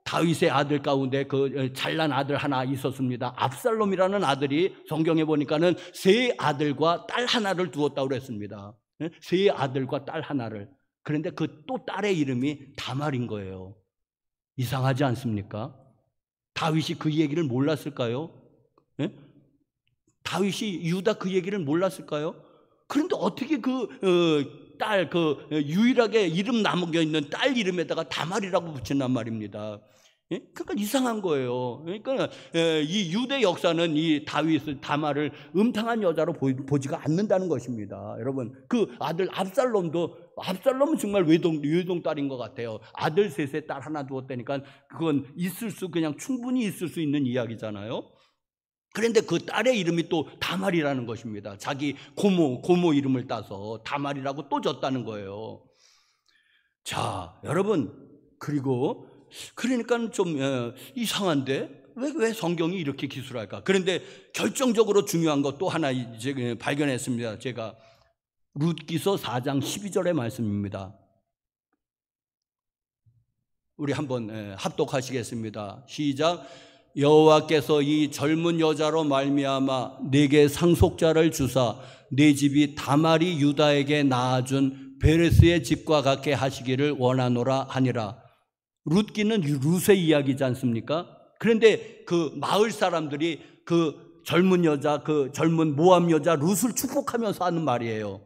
Speaker 2: 다윗의 아들 가운데 잘난 아들 하나 있었습니다. 압살롬이라는 아들이 성경에 보니까는 세 아들과 딸 하나를 두었다고 그랬습니다. 세 아들과 딸 하나를. 그런데 또 딸의 이름이 다말인 거예요. 이상하지 않습니까? 다윗이 그 얘기를 몰랐을까요? 다윗이 유다 그 얘기를 몰랐을까요? 그런데 어떻게 유일하게 이름 남겨 있는 딸 이름에다가 다말이라고 붙인단 말입니다. 그러니까 이상한 거예요. 그러니까 이 유대 역사는 이 다말을 음탕한 여자로 보지가 않는다는 것입니다. 여러분, 그 아들 압살롬은 정말 외동 딸인 것 같아요. 아들 셋에 딸 하나 두었다니까 그건 그냥 충분히 있을 수 있는 이야기잖아요. 그런데 그 딸의 이름이 또 다말이라는 것입니다. 자기 고모 이름을 따서 다말이라고 또 줬다는 거예요. 자, 여러분, 그러니까 좀 이상한데 왜 성경이 이렇게 기술할까? 그런데 결정적으로 중요한 것 또 하나 이제 발견했습니다. 제가 룻기서 4장 12절의 말씀입니다. 우리 한번 합독하시겠습니다. 시작. 여호와께서 이 젊은 여자로 말미암아 내게 상속자를 주사 내 집이 다말이 유다에게 낳아준 베레스의 집과 같게 하시기를 원하노라 하니라. 룻기는 룻의 이야기지 않습니까? 그런데 그 마을 사람들이 그 젊은 모압 여자 룻을 축복하면서 하는 말이에요.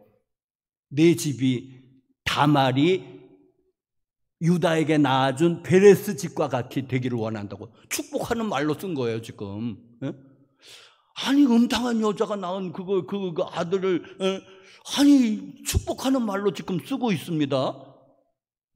Speaker 2: 내 집이 다말이 유다에게 낳아준 베레스 집과 같이 되기를 원한다고 축복하는 말로 쓴 거예요, 지금. 아니 음탕한 여자가 낳은 그 아들을 아니 축복하는 말로 지금 쓰고 있습니다.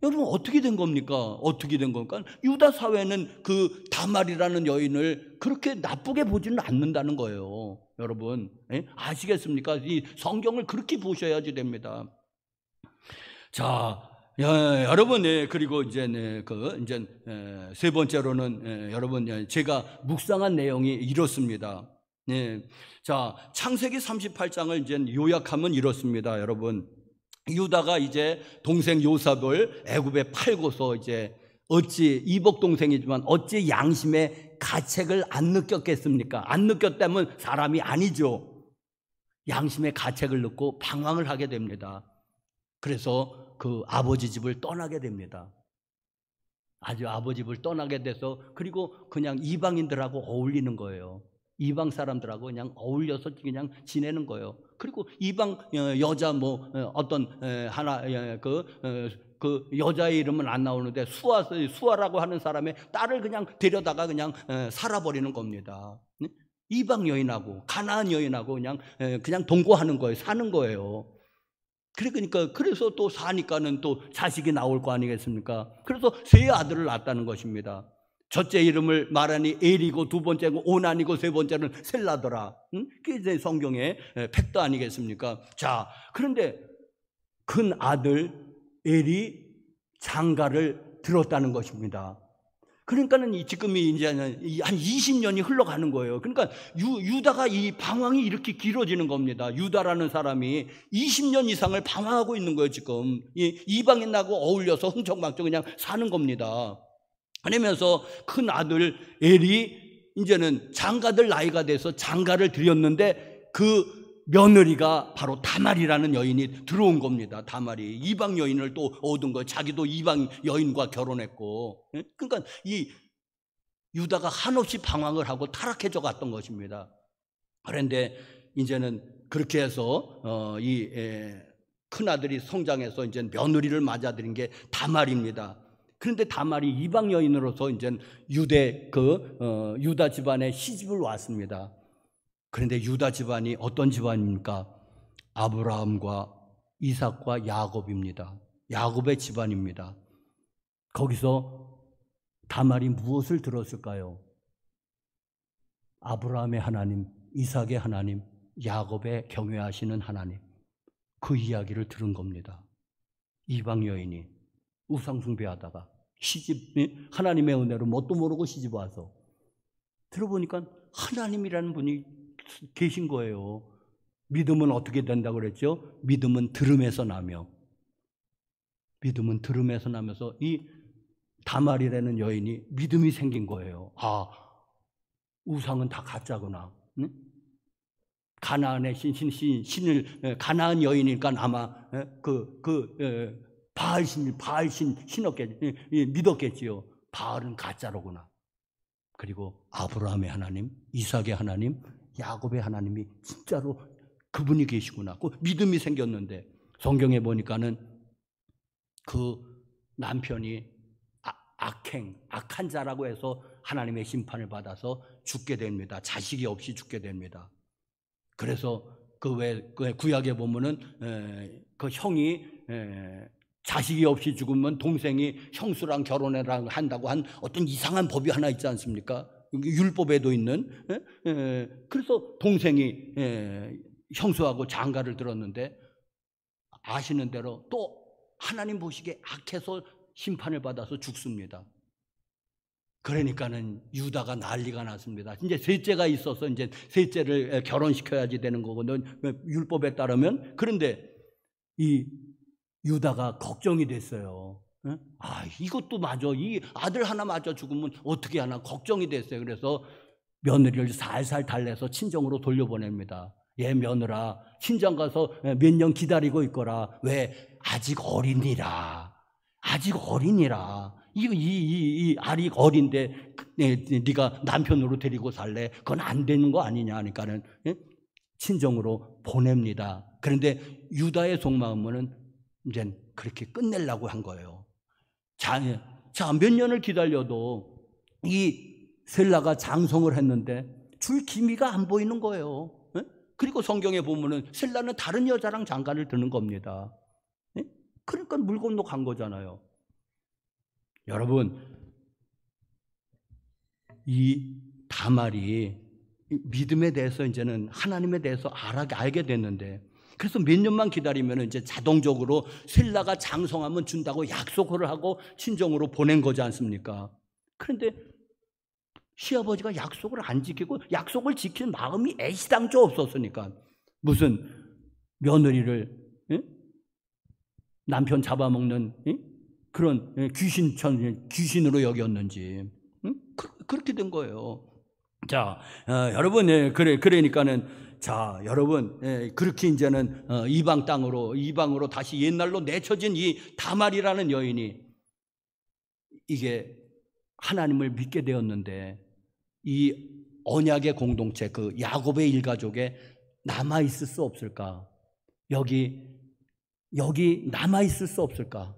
Speaker 2: 여러분 어떻게 된 겁니까? 어떻게 된 겁니까? 유다 사회는 그 다말이라는 여인을 그렇게 나쁘게 보지는 않는다는 거예요. 여러분 아시겠습니까? 이 성경을 그렇게 보셔야지 됩니다. 자, 여러분, 그리고 이제 세 번째로는 여러분 제가 묵상한 내용이 이렇습니다. 자, 창세기 38장을 이제 요약하면 이렇습니다, 여러분. 유다가 이제 동생 요셉을 애굽에 팔고서 이제 어찌 이복 동생이지만 어찌 양심의 가책을 안 느꼈겠습니까? 안 느꼈다면 사람이 아니죠. 양심의 가책을 느끼고 방황을 하게 됩니다. 그래서 그 아버지 집을 떠나게 됩니다. 아주 아버지 집을 떠나게 돼서 그리고 그냥 이방인들하고 어울리는 거예요. 이방 사람들하고 그냥 어울려서 그냥 지내는 거예요. 그리고 이방 여자 어떤 하나 그 여자의 이름은 안 나오는데 수아라고 하는 사람의 딸을 그냥 데려다가 그냥 살아버리는 겁니다. 이방 여인하고 가나안 여인하고 그냥 동거하는 거예요. 사는 거예요. 그러니까 그래서 또 사니까는 또 자식이 나올 거 아니겠습니까? 그래서 세 아들을 낳았다는 것입니다. 첫째 이름을 말하니 엘이고 두 번째는 오난이고 세 번째는 셀라더라. 그게 이제 성경의 팩트 아니겠습니까? 자, 그런데 큰 아들 엘이 장가를 들었다는 것입니다. 그러니까는 지금이 이제 한 20년이 흘러가는 거예요. 그러니까 유다가 이 방황이 이렇게 길어지는 겁니다. 유다라는 사람이 20년 이상을 방황하고 있는 거예요. 지금 이방인하고 어울려서 흥청망청 그냥 사는 겁니다. 그러면서 큰 아들 엘이 이제는 장가들 나이가 돼서 장가를 드렸는데 그 며느리가 바로 다말이라는 여인이 들어온 겁니다. 다말이 이방 여인을 또 얻은 거예요. 자기도 이방 여인과 결혼했고. 그러니까 이 유다가 한없이 방황을 하고 타락해져 갔던 것입니다. 그런데 이제는 그렇게 해서 이 큰아들이 성장해서 이제 며느리를 맞아들인 게 다말입니다. 그런데 다말이 이방 여인으로서 이제 유다 집안에 시집을 왔습니다. 그런데 유다 집안이 어떤 집안입니까? 아브라함과 이삭과 야곱입니다. 야곱의 집안입니다. 거기서 다말이 무엇을 들었을까요? 아브라함의 하나님, 이삭의 하나님, 야곱의 경외하시는 하나님, 그 이야기를 들은 겁니다. 이방 여인이 우상 숭배하다가 하나님의 은혜로 뭣도 모르고 시집 와서 들어보니까 하나님이라는 분이 계신 거예요. 믿음은 어떻게 된다고 그랬죠? 믿음은 들음에서 나며, 믿음은 들음에서 나면서 이 다말이라는 여인이 믿음이 생긴 거예요. 아, 우상은 다 가짜구나. 응? 가나안의 신을 가나안 여인이니까 아마 바알신 믿었겠지요. 바알은 가짜로구나. 그리고 아브라함의 하나님, 이삭의 하나님, 야곱의 하나님이 진짜로 그분이 계시구나. 그 믿음이 생겼는데 성경에 보니까는 그 남편이 악한 자라고 해서 하나님의 심판을 받아서 죽게 됩니다. 자식이 없이 죽게 됩니다. 그래서 그 구약에 보면은 그 형이 자식이 없이 죽으면 동생이 형수랑 결혼을 한다고 한 어떤 이상한 법이 하나 있지 않습니까? 율법에도 있는. 그래서 동생이 형수하고 장가를 들었는데 아시는 대로 또 하나님 보시기에 악해서 심판을 받아서 죽습니다. 그러니까는 유다가 난리가 났습니다. 이제 셋째가 있어서 이제 셋째를 결혼시켜야지 되는 거거든, 율법에 따르면. 그런데 이 유다가 걱정이 됐어요. 아, 이것도 맞아. 이 아들 하나 맞아 죽으면 어떻게 하나 걱정이 됐어요. 그래서 며느리를 살살 달래서 친정으로 돌려보냅니다. 얘 며느라, 친정 가서 몇 년 기다리고 있거라. 왜? 아직 어리니라. 아직 어리니라. 이 알이 어린데 네가 남편으로 데리고 살래? 그건 안 되는 거 아니냐 하니까는 친정으로 보냅니다. 그런데 유다의 속마음은 이제 그렇게 끝내려고 한 거예요. 자, 몇 년을 기다려도 이 셀라가 장성을 했는데 줄 기미가 안 보이는 거예요. 예? 그리고 성경에 보면은 셀라는 다른 여자랑 장가를 드는 겁니다. 예? 그러니까 물 건너 간 거잖아요. 여러분, 이 다말이 믿음에 대해서 이제는 하나님에 대해서 알게 됐는데, 그래서 몇 년만 기다리면 이제 자동적으로 셀라가 장성하면 준다고 약속을 하고 친정으로 보낸 거지 않습니까? 그런데 시아버지가 약속을 안 지키고 약속을 지킬 마음이 애시당초 없었으니까 무슨 며느리를 남편 잡아먹는 그런 귀신으로 여겼는지 그렇게 된 거예요. 자, 여러분, 그러니까는 자, 여러분, 그렇게 이제는 이방으로 다시 옛날로 내쳐진 이 다말이라는 여인이 이게 하나님을 믿게 되었는데 이 언약의 공동체, 그 야곱의 일가족에 남아 있을 수 없을까? 여기 남아 있을 수 없을까?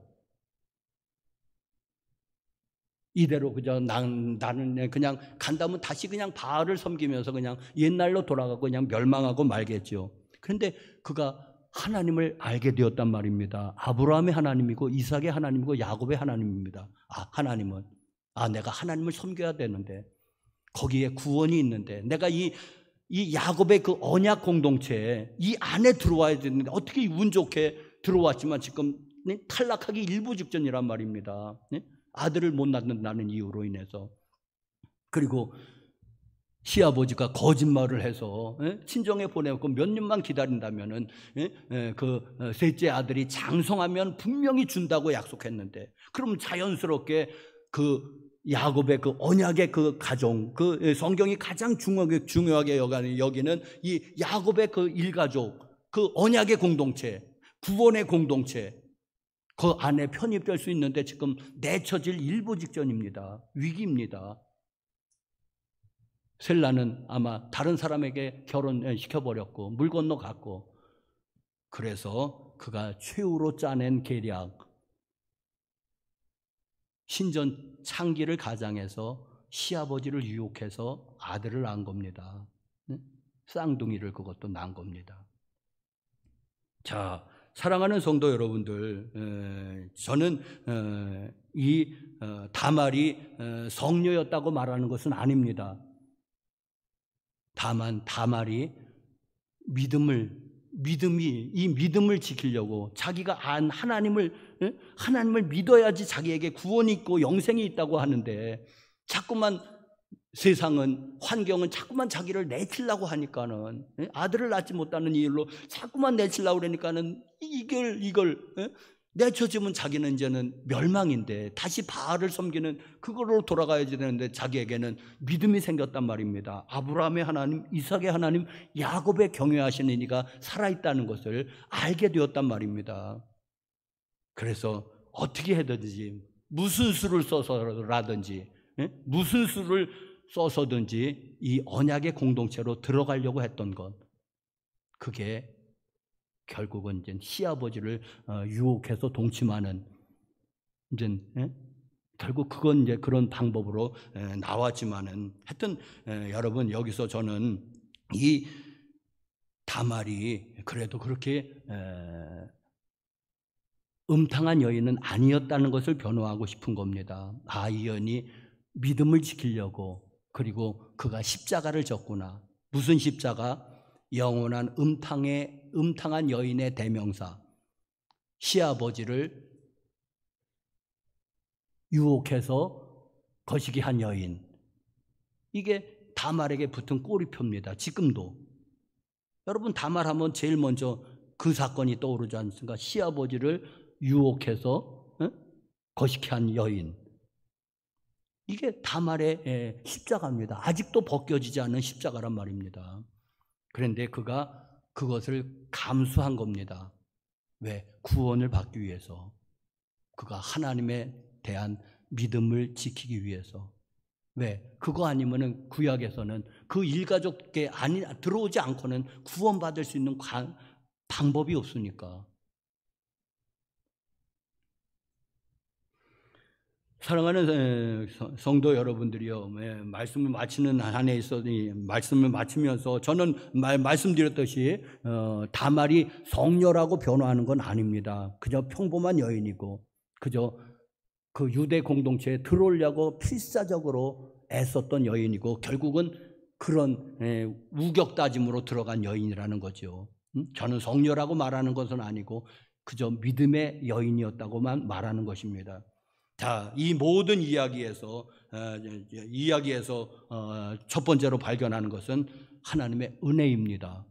Speaker 2: 이대로 그저 나는 그냥 간다면 다시 그냥 바알을 섬기면서 그냥 옛날로 돌아가고 그냥 멸망하고 말겠죠. 그런데 그가 하나님을 알게 되었단 말입니다. 아브라함의 하나님이고 이삭의 하나님이고 야곱의 하나님입니다. 하나님은 내가 하나님을 섬겨야 되는데 거기에 구원이 있는데 내가 이 야곱의 그 언약 공동체에 이 안에 들어와야 되는데 어떻게 운 좋게 들어왔지만 지금 탈락하기 일부 직전이란 말입니다. 아들을 못 낳는다는 이유로 인해서. 그리고 시아버지가 거짓말을 해서 친정에 보내고 몇 년만 기다린다면은 그 셋째 아들이 장성하면 분명히 준다고 약속했는데, 그럼 자연스럽게 그 야곱의 그 언약의 그 가정, 그 성경이 가장 중요하게 여기는 이 야곱의 그 일가족, 그 언약의 공동체, 구원의 공동체, 그 안에 편입될 수 있는데 지금 내쳐질 일부 직전입니다. 위기입니다. 셀라는 아마 다른 사람에게 결혼시켜버렸고 물 건너 갔고, 그래서 그가 최후로 짜낸 계략, 신전 창기를 가장해서 시아버지를 유혹해서 아들을 낳은 겁니다. 쌍둥이를 그것도 낳은 겁니다. 자, 사랑하는 성도 여러분들, 저는 이 다말이 성녀였다고 말하는 것은 아닙니다. 다만 다말이 이 믿음을 지키려고 자기가 하나님을 믿어야지 자기에게 구원이 있고 영생이 있다고 하는데, 자꾸만 세상은, 환경은 자꾸만 자기를 내치려고 하니까는, 아들을 낳지 못하는 이유로 자꾸만 내치려고 그러니까는 이걸 내쳐지면 자기는 이제는 멸망인데 다시 바알을 섬기는 그거로 돌아가야 되는데 자기에게는 믿음이 생겼단 말입니다. 아브라함의 하나님, 이삭의 하나님, 야곱의 경외하시는 이가 살아있다는 것을 알게 되었단 말입니다. 그래서 어떻게 해든지 무슨 수를 써서라든지 무슨 수를 써서든지 이 언약의 공동체로 들어가려고 했던 것, 그게 결국은 이제 시아버지를 유혹해서 동침하는, 이제 결국 그건 이제 그런 방법으로 나왔지만은, 하여튼 여러분, 여기서 저는 이 다말이 그래도 그렇게 음탕한 여인은 아니었다는 것을 변호하고 싶은 겁니다. 이 여인이 믿음을 지키려고, 그리고 그가 십자가를 졌구나. 무슨 십자가? 영원한 음탕한 여인의 대명사, 시아버지를 유혹해서 거시기 한 여인, 이게 다말에게 붙은 꼬리표입니다. 지금도 여러분, 다말하면 제일 먼저 그 사건이 떠오르지 않습니까? 시아버지를 유혹해서 거시기 한 여인, 이게 다말의 십자가입니다. 아직도 벗겨지지 않은 십자가란 말입니다. 그런데 그가 그것을 감수한 겁니다. 왜? 구원을 받기 위해서. 그가 하나님에 대한 믿음을 지키기 위해서. 왜? 그거 아니면은 구약에서는 그 일가족께 들어오지 않고는 구원받을 수 있는 방법이 없으니까. 사랑하는 성도 여러분들이요, 말씀을 마치는 한에 있어 말씀을 마치면서 저는 말씀드렸듯이 다말이 성녀라고 변호하는 건 아닙니다. 그저 평범한 여인이고 그저 그 유대 공동체에 들어오려고 필사적으로 애썼던 여인이고 결국은 그런 우격다짐으로 들어간 여인이라는 거죠. 저는 성녀라고 말하는 것은 아니고 그저 믿음의 여인이었다고만 말하는 것입니다. 자, 이 모든 이야기에서 첫 번째로 발견하는 것은 하나님의 은혜입니다.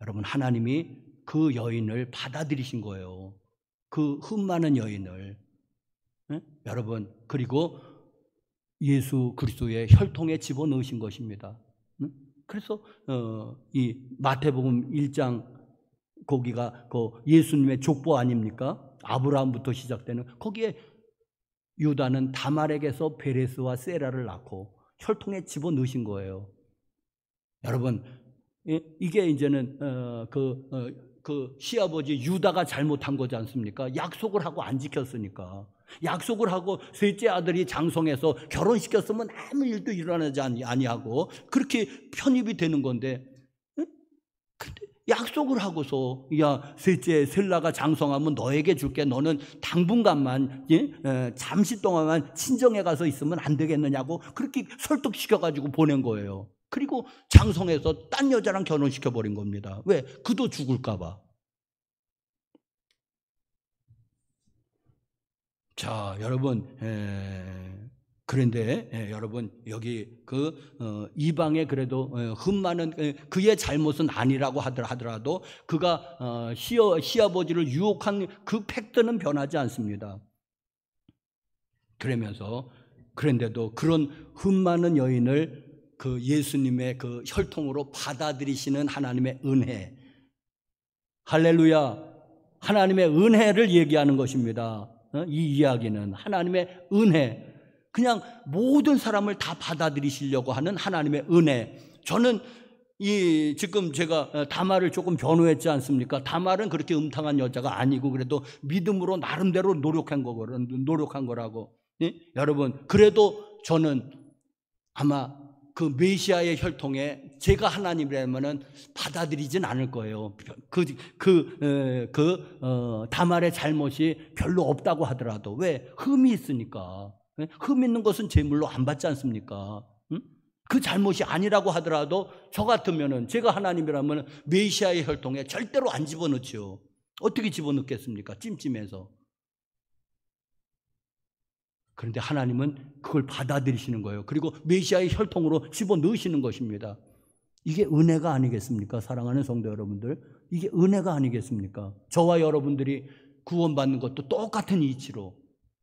Speaker 2: 여러분, 하나님이 그 여인을 받아들이신 거예요. 그 흠 많은 여인을. 여러분, 그리고 예수 그리스도의 혈통에 집어넣으신 것입니다. 그래서 이 마태복음 1장 거기가 그 예수님의 족보 아닙니까? 아브라함부터 시작되는 거기에 유다는 다말에게서 베레스와 세라를 낳고 혈통에 집어넣으신 거예요. 여러분, 이게 이제는 그 시아버지 유다가 잘못한 거지 않습니까? 약속을 하고 안 지켰으니까. 약속을 하고 셋째 아들이 장성해서 결혼시켰으면 아무 일도 일어나지 아니하고 그렇게 편입이 되는 건데, 근데 약속을 하고서 야, 셋째 셀라가 장성하면 너에게 줄게. 너는 당분간만 잠시 동안만 친정에 가서 있으면 안 되겠느냐고 그렇게 설득시켜가지고 보낸 거예요. 그리고 장성해서 딴 여자랑 결혼시켜버린 겁니다. 왜? 그도 죽을까 봐. 자, 여러분, 그런데 여러분 여기 이방에 그래도 흠 많은 그의 잘못은 아니라고 하더라도 그가 시아버지를 유혹한 그 팩트는 변하지 않습니다. 그러면서 그런데도 그런 흠 많은 여인을 그 예수님의 그 혈통으로 받아들이시는 하나님의 은혜, 할렐루야, 하나님의 은혜를 얘기하는 것입니다. 이 이야기는 하나님의 은혜, 그냥 모든 사람을 다 받아들이시려고 하는 하나님의 은혜. 저는 지금 제가 다말을 조금 변호했지 않습니까? 다말은 그렇게 음탕한 여자가 아니고 그래도 믿음으로 나름대로 노력한 거라고. 예? 여러분, 그래도 저는 아마 그 메시아의 혈통에 제가 하나님이라면은 받아들이진 않을 거예요. 다말의 잘못이 별로 없다고 하더라도. 왜? 흠이 있으니까. 흠 있는 것은 제물로 안 받지 않습니까? 그 잘못이 아니라고 하더라도 저 같으면은 제가 하나님이라면 메시아의 혈통에 절대로 안 집어넣죠. 어떻게 집어넣겠습니까? 찜찜해서. 그런데 하나님은 그걸 받아들이시는 거예요. 그리고 메시아의 혈통으로 집어넣으시는 것입니다. 이게 은혜가 아니겠습니까? 사랑하는 성도 여러분들, 이게 은혜가 아니겠습니까? 저와 여러분들이 구원받는 것도 똑같은 이치로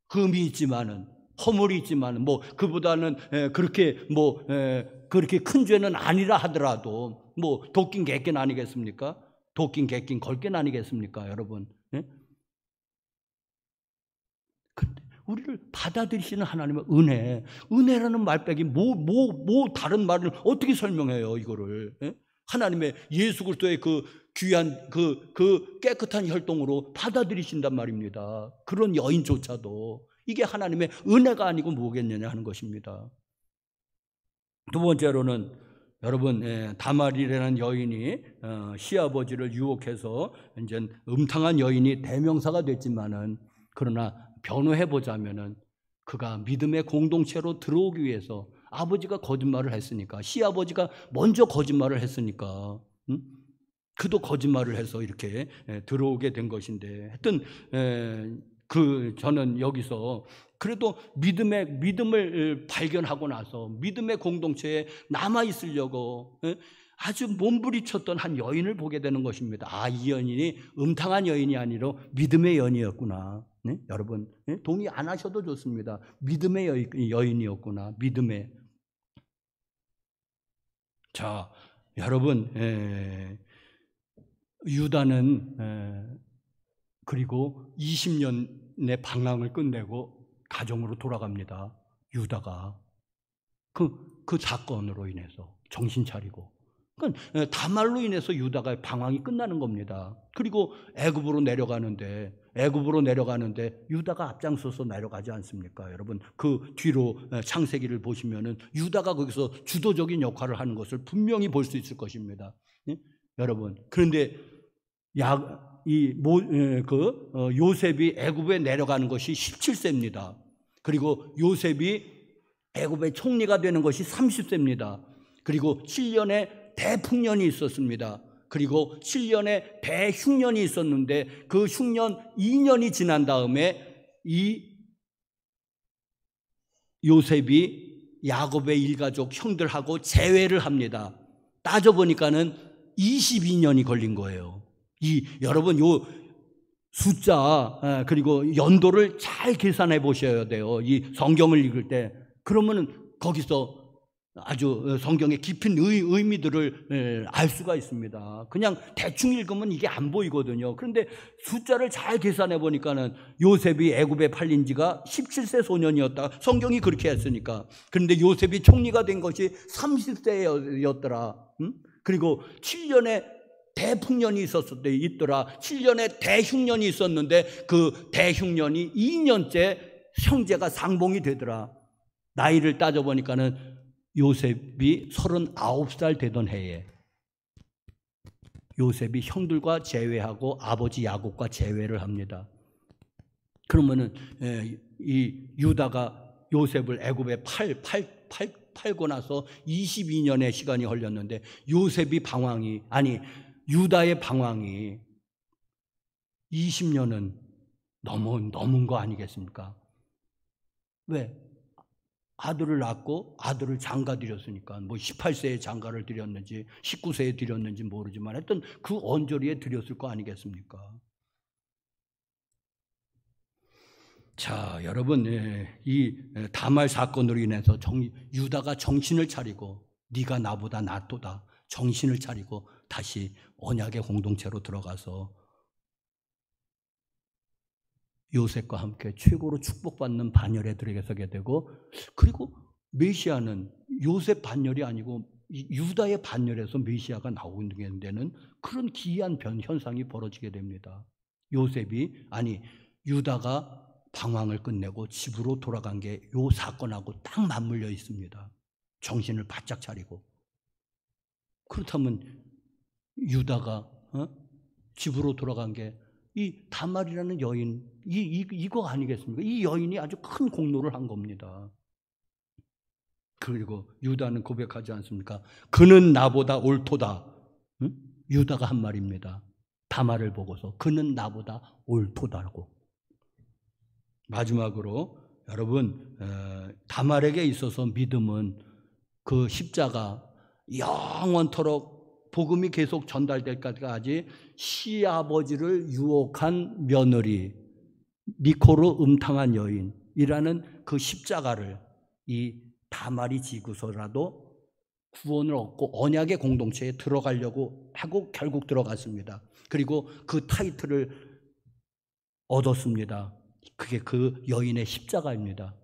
Speaker 2: 흠이 있지만은, 허물이 있지만은, 그보다는 그렇게 큰 죄는 아니라 하더라도 도낀 객긴 아니겠습니까? 도낀 객긴 걸긴 아니겠습니까, 여러분? 우리를 받아들이시는 하나님의 은혜라는 말빼기 다른 말을 어떻게 설명해요, 이거를? 하나님의 예수 그리스도의 그 귀한 그 깨끗한 혈통으로 받아들이신단 말입니다. 그런 여인조차도 이게 하나님의 은혜가 아니고 뭐겠느냐 하는 것입니다. 두 번째로는 여러분, 다말이라는 여인이 시아버지를 유혹해서 이제 음탕한 여인이 대명사가 됐지만은, 그러나 변호해 보자면은 그가 믿음의 공동체로 들어오기 위해서 아버지가 거짓말을 했으니까, 시아버지가 먼저 거짓말을 했으니까, 그도 거짓말을 해서 이렇게 들어오게 된 것인데, 하여튼 저는 여기서 그래도 믿음을 발견하고 나서 믿음의 공동체에 남아 있으려고 아주 몸부리쳤던 한 여인을 보게 되는 것입니다. 아, 이 여인이 음탕한 여인이 아니라 믿음의 여인이었구나. 네? 여러분, 동의 안 하셔도 좋습니다. 믿음의 여인이었구나. 믿음의. 자, 여러분, 유다는 그리고 20년의 방랑을 끝내고 가정으로 돌아갑니다. 유다가 그 사건으로 인해서 정신 차리고, 그러니까 다말로 인해서 유다가 방황이 끝나는 겁니다. 그리고 애굽으로 내려가는데 애굽으로 내려가는데 유다가 앞장서서 내려가지 않습니까? 여러분 그 뒤로 창세기를 보시면은 유다가 거기서 주도적인 역할을 하는 것을 분명히 볼 수 있을 것입니다. 예? 여러분 그런데 요셉이 애굽에 내려가는 것이 17세입니다. 그리고 요셉이 애굽의 총리가 되는 것이 30세입니다. 그리고 7년의 대풍년이 있었습니다. 그리고 7년의 대흉년이 있었는데 그 흉년 2년이 지난 다음에 이 요셉이 야곱의 일가족 형들하고 재회를 합니다. 따져보니까는 22년이 걸린 거예요. 여러분 요 숫자 그리고 연도를 잘 계산해 보셔야 돼요. 이 성경을 읽을 때. 그러면은 거기서 아주 성경의 깊은 의미들을 알 수가 있습니다. 그냥 대충 읽으면 이게 안 보이거든요. 그런데 숫자를 잘 계산해 보니까는 요셉이 애굽에 팔린 지가 17세 소년이었다. 성경이 그렇게 했으니까. 그런데 요셉이 총리가 된 것이 30세였더라. 그리고 7년의 대풍년이 있더라. 7년의 대흉년이 있었는데 그 대흉년이 2년째 형제가 상봉이 되더라. 나이를 따져보니까는 요셉이 39살 되던 해에 요셉이 형들과 재회하고 아버지 야곱과 재회를 합니다. 그러면은 이 유다가 요셉을 애굽에 팔고 나서 22년의 시간이 걸렸는데 유다의 방황이 20년은 넘은 거 아니겠습니까? 왜? 아들을 낳고 아들을 장가 드렸으니까 18세에 장가를 드렸는지 19세에 드렸는지 모르지만 하여튼 그 언저리에 드렸을 거 아니겠습니까? 자, 여러분 이 다말 사건으로 인해서 유다가 정신을 차리고 네가 나보다 낫도다 정신을 차리고 다시 언약의 공동체로 들어가서 요셉과 함께 최고로 축복받는 반열에 들어서게 되고 그리고 메시아는 요셉 반열이 아니고 유다의 반열에서 메시아가 나오는 데는 그런 기이한 현상이 벌어지게 됩니다. 유다가 방황을 끝내고 집으로 돌아간 게 요 사건하고 딱 맞물려 있습니다. 정신을 바짝 차리고. 그렇다면 유다가 집으로 돌아간 게 이 다말이라는 여인 이거 아니겠습니까? 이 여인이 아주 큰 공로를 한 겁니다. 그리고 유다는 고백하지 않습니까? 그는 나보다 옳도다. 유다가 한 말입니다. 다말을 보고서 그는 나보다 옳도다라고. 마지막으로 여러분 다말에게 있어서 믿음은 그 십자가 영원토록 복음이 계속 전달될 때까지 시아버지를 유혹한 며느리 미코로 음탕한 여인이라는 그 십자가를 이 다말이 지고서라도 구원을 얻고 언약의 공동체에 들어가려고 하고 결국 들어갔습니다. 그리고 그 타이틀을 얻었습니다. 그게 그 여인의 십자가입니다.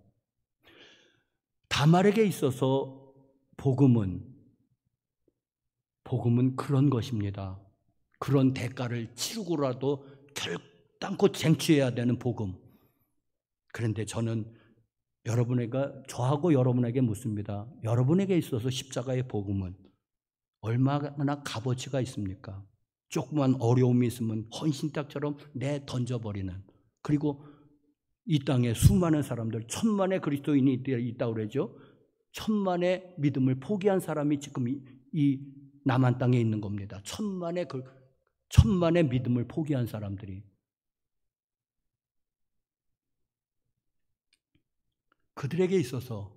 Speaker 2: 다말에게 있어서 복음은 그런 것입니다. 그런 대가를 치르고라도 결단코 쟁취해야 되는 복음. 그런데 저는 저하고 여러분에게 묻습니다. 여러분에게 있어서 십자가의 복음은 얼마나 값어치가 있습니까? 조그만 어려움이 있으면 헌신짝처럼 던져버리는, 그리고 이 땅에 수많은 사람들, 천만의 그리스도인이 있다고 그러죠. 천만의 믿음을 포기한 사람이 지금 이 남한 땅에 있는 겁니다. 천만의 믿음을 포기한 사람들이. 그들에게 있어서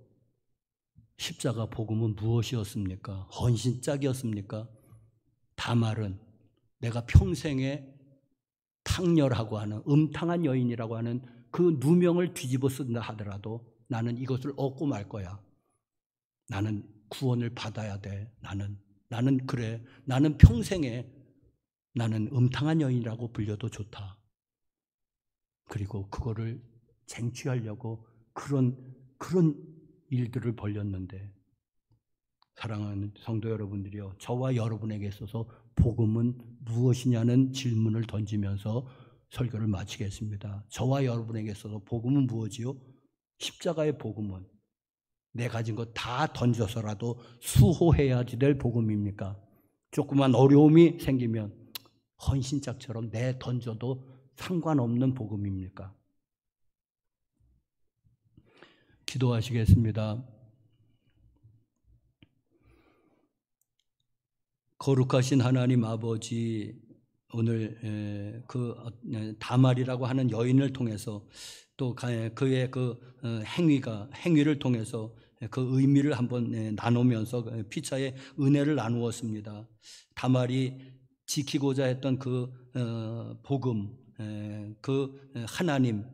Speaker 2: 십자가 복음은 무엇이었습니까? 헌신짝이었습니까? 다말은 내가 평생에 탕렬하고 하는 음탕한 여인이라고 하는 그 누명을 뒤집어 쓴다 하더라도 나는 이것을 얻고 말 거야. 나는 구원을 받아야 돼. 나는 평생에 나는 음탕한 여인이라고 불려도 좋다. 그리고 그거를 쟁취하려고 그런 일들을 벌였는데, 사랑하는 성도 여러분들이요, 저와 여러분에게 있어서 복음은 무엇이냐는 질문을 던지면서 설교를 마치겠습니다. 저와 여러분에게 있어서 복음은 무엇이요? 십자가의 복음은 내 가진 것 다 던져서라도 수호해야지 될 복음입니까? 조그만 어려움이 생기면 헌신짝처럼 내 던져도 상관없는 복음입니까? 기도하시겠습니다. 거룩하신 하나님 아버지, 오늘 그 다말이라고 하는 여인을 통해서 또 그의 그 행위를 통해서 그 의미를 한번 나누면서 피차의 은혜를 나누었습니다. 다말이 지키고자 했던 그 복음, 그 하나님,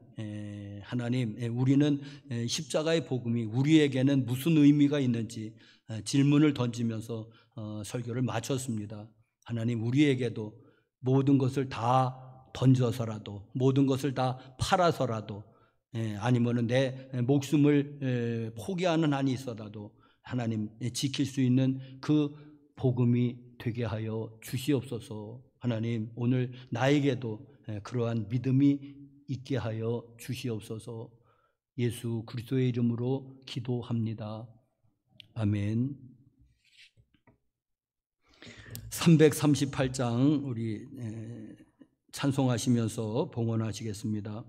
Speaker 2: 우리는 십자가의 복음이 우리에게는 무슨 의미가 있는지 질문을 던지면서 설교를 마쳤습니다. 하나님, 우리에게도 모든 것을 다 던져서라도, 모든 것을 다 팔아서라도, 아니면은 내 목숨을 포기하는 한이 있어라도 하나님 지킬 수 있는 그 복음이 되게 하여 주시옵소서. 하나님, 오늘 나에게도 그러한 믿음이 있게 하여 주시옵소서. 예수 그리스도의 이름으로 기도합니다. 아멘. 338장 우리 찬송하시면서 봉헌하시겠습니다.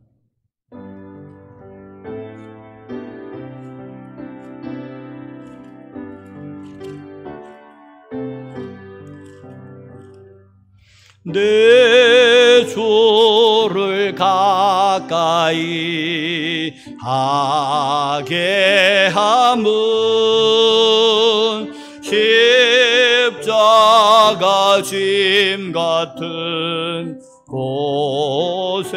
Speaker 2: 내 주를 가까이 하게 함은 십자가 짐 같은 고생이나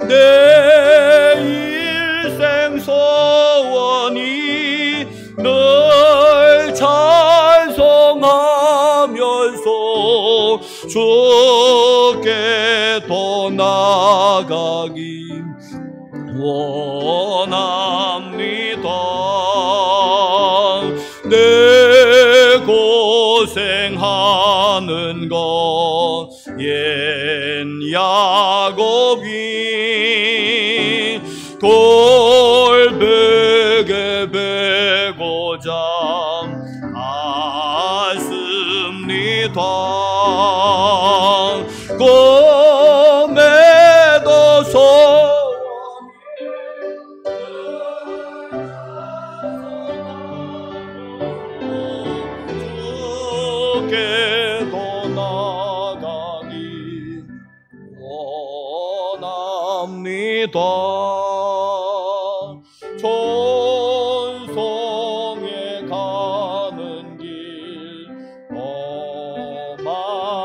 Speaker 2: 내 일생 소원이 널 찬송하면서 주께 더 나아가기 원합니다. 내 고생하는 것 옛 야곱이 돌베개 베고자 갔습니다. 꿈에도 주께 더 나아가기 원합니다. 천성에 가는 길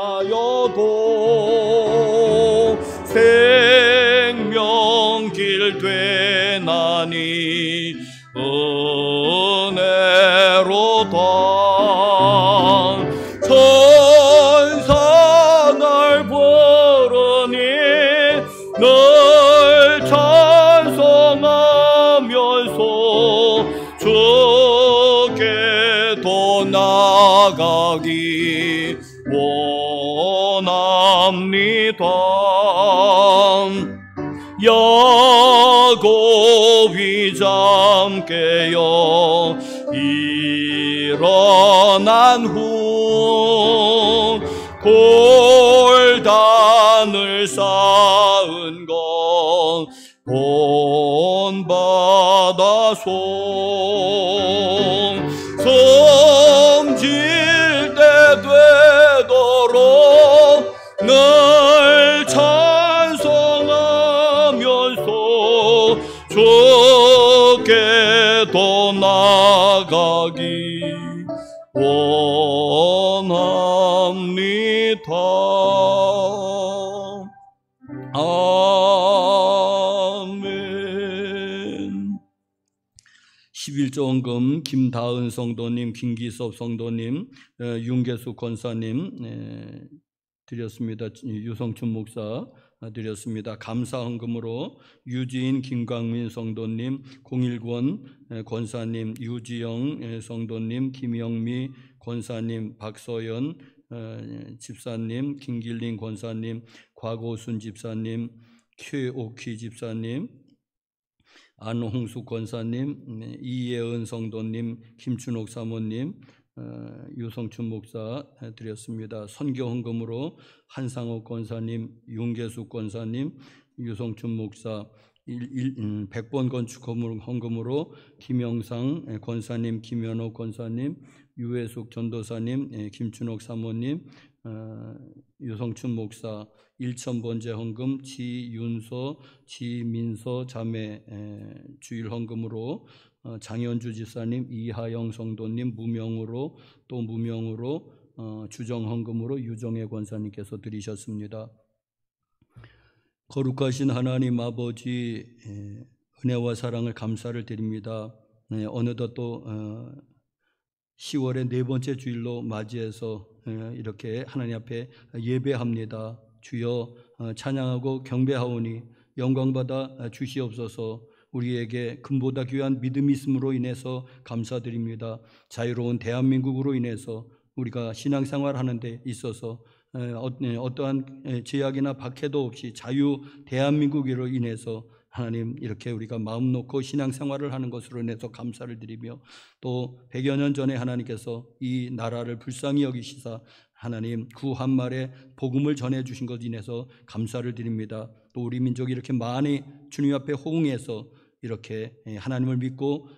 Speaker 2: 험하여도 생명길 되나니 은혜로다. 천사 날 부르니 널 찬송하면서 주께 더 나아가기 원합니다. 야곱이 잠 깨어 일어난 후 골단을 쌓은 건 본바다 손 섬질 때 되도록 널 찬송하면서 주께 더 나아가기 원합니다. 아멘. 11조 헌금 김다은 성도님, 김기섭 성도님, 윤계수 권사님 드렸습니다. 유성춘 목사 드렸습니다. 감사 헌금으로 유지인 김광민 성도님, 공일권 권사님, 유지영 성도님, 김영미 권사님, 박서연 집사님, 김길린 권사님, 곽오순 집사님, 최옥희 집사님, 안홍숙 권사님, 이예은 성도님, 김춘옥 사모님, 유성춘 목사 드렸습니다. 선교 헌금으로 한상옥 권사님, 윤계숙 권사님, 유성춘 목사, 100번 건축 헌금으로 김영상 권사님, 김현옥 권사님, 유해숙 전도사님, 김춘옥 사모님, 유성춘 목사, 1000번째 헌금 지윤서, 지민서 자매 주일 헌금으로 장현주 지사님, 이하영 성도님 무명으로 또 무명으로 주정 헌금으로 유정혜 권사님께서 드리셨습니다. 거룩하신 하나님 아버지, 은혜와 사랑을 감사를 드립니다. 어느덧 또 10월의 네 번째 주일로 맞이해서 이렇게 하나님 앞에 예배합니다. 주여 찬양하고 경배하오니 영광받아 주시옵소서. 우리에게 금보다 귀한 믿음이 있음으로 인해서 감사드립니다. 자유로운 대한민국으로 인해서 우리가 신앙생활 하는 데 있어서 어떠한 제약이나 박해도 없이 자유 대한민국으로 인해서 하나님 이렇게 우리가 마음 놓고 신앙생활을 하는 것으로 인해서 감사를 드리며 또 100여 년 전에 하나님께서 이 나라를 불쌍히 여기시사 하나님 구한말에 복음을 전해주신 것으로 인해서 감사를 드립니다. 또 우리 민족이 이렇게 많이 주님 앞에 호응해서 이렇게 하나님을 믿고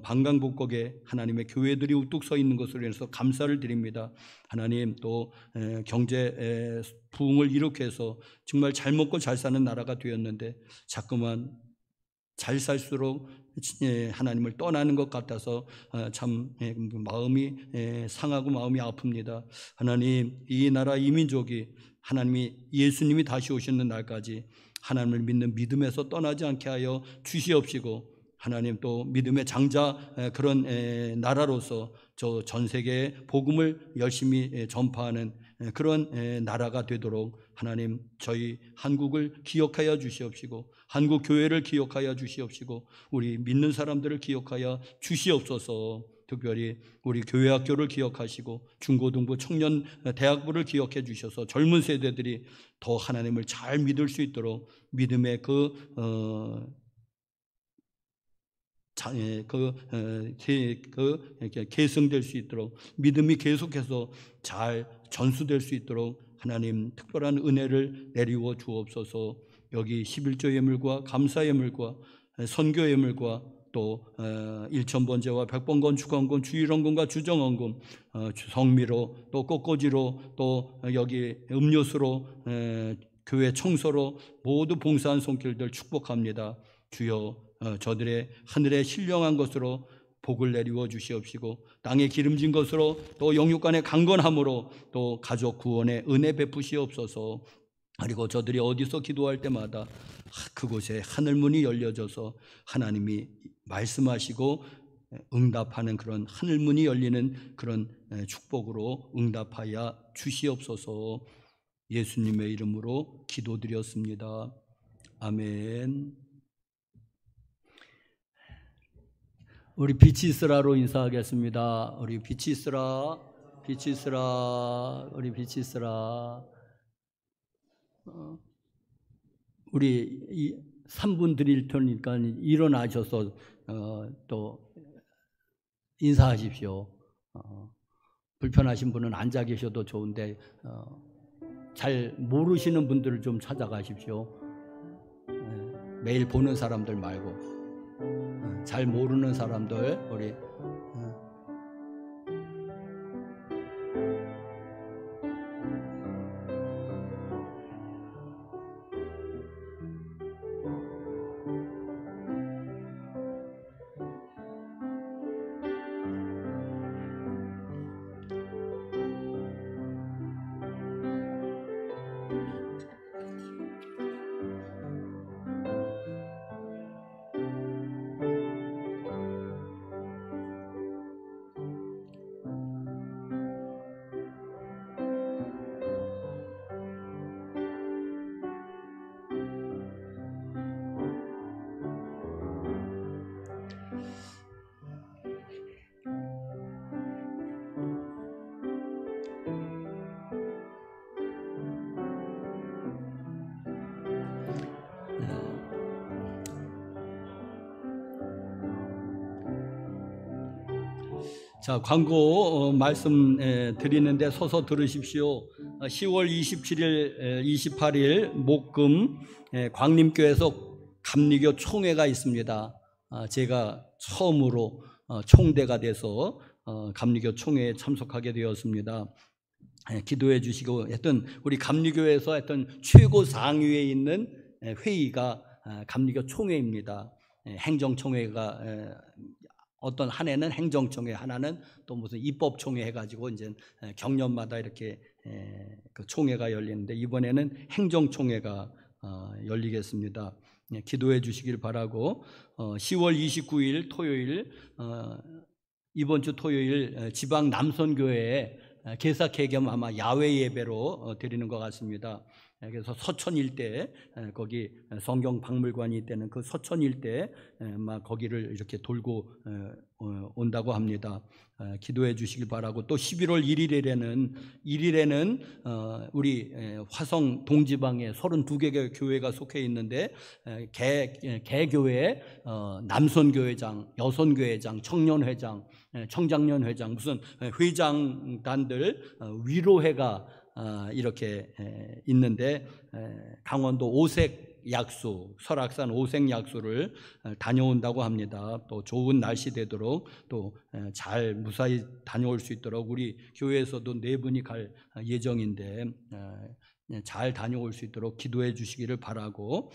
Speaker 2: 방강복곡에 하나님의 교회들이 우뚝 서 있는 것으로 인해서 감사를 드립니다. 하나님 또 경제 부흥을 일으켜서 정말 잘 먹고 잘 사는 나라가 되었는데 자꾸만 잘 살수록 하나님을 떠나는 것 같아서 참 마음이 상하고 마음이 아픕니다. 하나님 이 나라 이 민족이 하나님이 예수님이 다시 오시는 날까지 하나님을 믿는 믿음에서 떠나지 않게 하여 주시옵시고 하나님 또 믿음의 장자 그런 나라로서 저 전 세계에 복음을 열심히 전파하는 그런 나라가 되도록 하나님 저희 한국을 기억하여 주시옵시고 한국 교회를 기억하여 주시옵시고 우리 믿는 사람들을 기억하여 주시옵소서. 특별히 우리 교회 학교를 기억하시고 중고등부 청년 대학부를 기억해 주셔서 젊은 세대들이 더 하나님을 잘 믿을 수 있도록 믿음의 계승될 수 있도록 믿음이 계속해서 잘 전수될 수 있도록 하나님 특별한 은혜를 내리워 주옵소서. 여기 11조 예물과 감사 예물과 선교 예물과 또 1000번제와 100번 건축헌금, 주일헌금과 주정헌금, 성미로 또 꽃꽂이로 또 여기 음료수로 교회 청소로 모두 봉사한 손길들 축복합니다. 주여 저들의 하늘에 신령한 것으로 복을 내리워 주시옵시고 땅에 기름진 것으로 또 영육간의 강건함으로 또 가족 구원의 은혜 베푸시옵소서. 그리고 저들이 어디서 기도할 때마다 그곳에 하늘문이 열려져서 하나님이 말씀하시고 응답하는 그런 하늘문이 열리는 그런 축복으로 응답하여 주시옵소서. 예수님의 이름으로 기도드렸습니다. 아멘. 우리 빛이 있으라로 인사하겠습니다. 우리 빛이 있으라, 빛이 있으라, 우리 빛이 있으라. 우리 3분 드릴 테니까 일어나셔서 또 인사하십시오. 불편하신 분은 앉아 계셔도 좋은데 잘 모르시는 분들을 좀 찾아가십시오. 매일 보는 사람들 말고 잘 모르는 사람들 우리 자, 광고 말씀 드리는데 서서 들으십시오. 10월 27일, 28일 목금 광림교회에서 감리교 총회가 있습니다. 제가 처음으로 총대가 돼서 감리교 총회에 참석하게 되었습니다. 기도해 주시고, 하여튼 우리 감리교회에서 하여튼 최고 상위에 있는 회의가 감리교 총회입니다. 행정총회가 어떤 한 해는 행정총회, 하나는 또 무슨 입법총회 해가지고 이제 경년마다 이렇게 그 총회가 열리는데, 이번에는 행정총회가 열리겠습니다. 기도해 주시길 바라고, 10월 29일 토요일, 이번 주 토요일 지방 남선교회에 개사회 겸 아마 야외 예배로 드리는 것 같습니다. 그래서 서천 일대, 거기 성경 박물관이 있다는 그 서천 일대 막 거기를 이렇게 돌고 온다고 합니다. 기도해 주시길 바라고, 또 11월 1일에는 우리 화성 동지방에 32개 교회가 속해 있는데, 개교회, 남선교회장, 여선교회장, 청년회장, 청장년회장, 무슨 회장단들 위로회가 이렇게 있는데, 강원도 오색약수, 설악산 오색약수를 다녀온다고 합니다. 또 좋은 날씨 되도록, 또 잘 무사히 다녀올 수 있도록 우리 교회에서도 4분이 갈 예정인데 잘 다녀올 수 있도록 기도해 주시기를 바라고,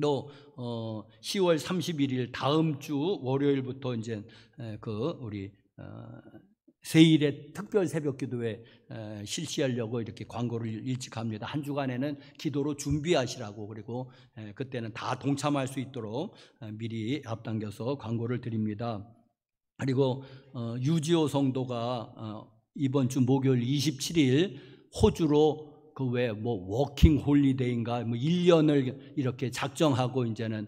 Speaker 2: 또 10월 31일 다음 주 월요일부터 이제 그 우리 세일의 특별 새벽 기도회 실시하려고 이렇게 광고를 일찍 합니다. 한 주간에는 기도로 준비하시라고, 그리고 그때는 다 동참할 수 있도록 미리 앞당겨서 광고를 드립니다. 그리고 유지호 성도가 이번 주 목요일 27일 호주로 그 왜 뭐 워킹 홀리데이인가 뭐 1년을 이렇게 작정하고 이제는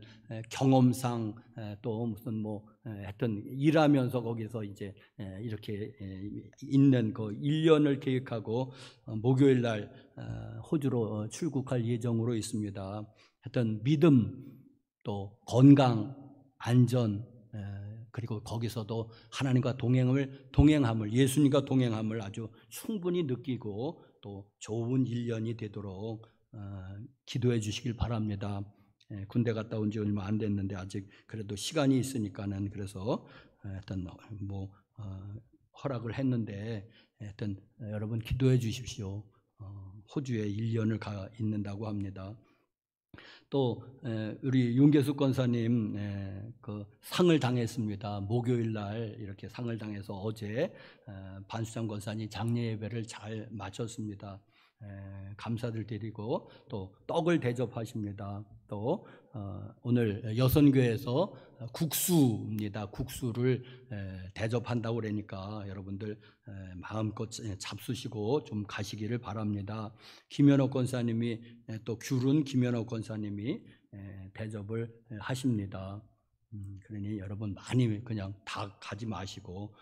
Speaker 2: 경험상 또 무슨 뭐 하여튼 일하면서 거기서 이제 이렇게 있는 그 1년을 계획하고 목요일 날 호주로 출국할 예정으로 있습니다. 하여튼 믿음, 또 건강, 안전, 그리고 거기서도 하나님과 동행함을, 예수님과 동행함을 아주 충분히 느끼고 또 좋은 1년이 되도록 기도해 주시길 바랍니다. 군대 갔다 온 지 얼마 안 됐는데 아직 그래도 시간이 있으니까는, 그래서 하여튼 뭐 허락을 했는데, 하여튼 여러분 기도해 주십시오. 호주에 1년을 가 있는다고 합니다. 또 우리 윤계숙 권사님 그 상을 당했습니다. 목요일 날 이렇게 상을 당해서 어제 반수장 권사님 장례 예배를 잘 마쳤습니다. 감사를 드리고 또 떡을 대접하십니다. 또 오늘 여선교회에서 국수입니다. 국수를 대접한다고 그러니까 여러분들 마음껏 잡수시고 좀 가시기를 바랍니다. 김현옥 권사님이, 또 귤은 김현옥 권사님이 대접을 하십니다. 그러니 여러분 많이 그냥 다 가지 마시고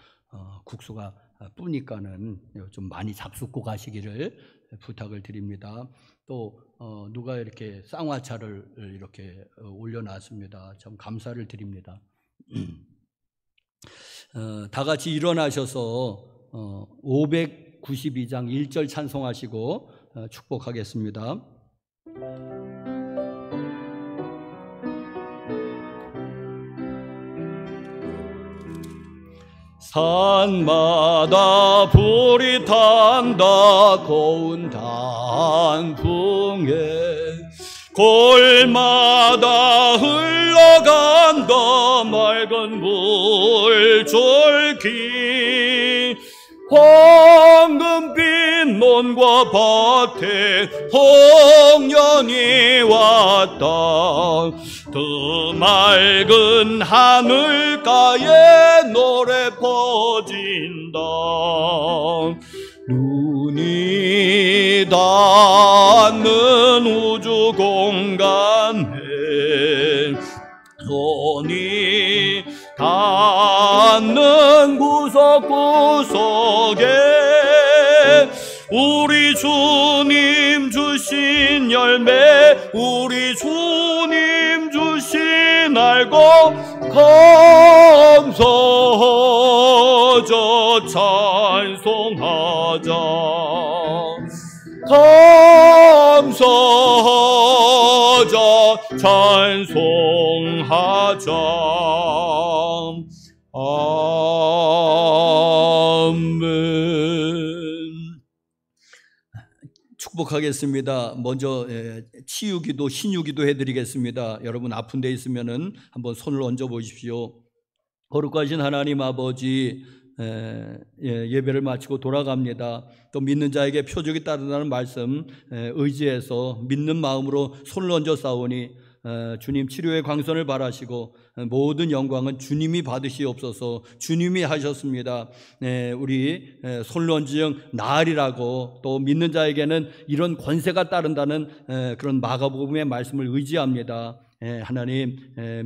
Speaker 2: 국수가 뿌니까는 좀 많이 잡숫고 가시기를 부탁을 드립니다. 또 누가 이렇게 쌍화차를 이렇게 올려놨습니다. 참 감사를 드립니다. 다 같이 일어나셔서 592장 1절 찬송하시고 축복하겠습니다. 산마다 불이 탄다 고운 단풍에, 골마다 흘러간다 맑은 물줄기, 황금빛 논과 밭에 홍련이 왔다. 더 맑은 하늘가에 노래 퍼진다. 눈이 닿는 우주 공간에, 손이 닿는 구석구석에 우리 주님 주신 열매, 우리 주님 주신 알고 감사하자. 찬송하자. 감사하자. 찬송하자. 아멘. 축복하겠습니다. 먼저 치유기도, 신유기도 해드리겠습니다. 여러분 아픈 데 있으면은 한번 손을 얹어 보십시오. 거룩하신 하나님 아버지, 예배를 마치고 돌아갑니다. 또 믿는 자에게 표적이 따른다는 말씀 의지해서 믿는 마음으로 손을 얹어 싸우니 주님 치료의 광선을 바라시고 모든 영광은 주님이 받으시옵소서. 주님이 하셨습니다. 우리 손을 얹은 나으리라고, 또 믿는 자에게는 이런 권세가 따른다는 그런 마가복음의 말씀을 의지합니다. 하나님,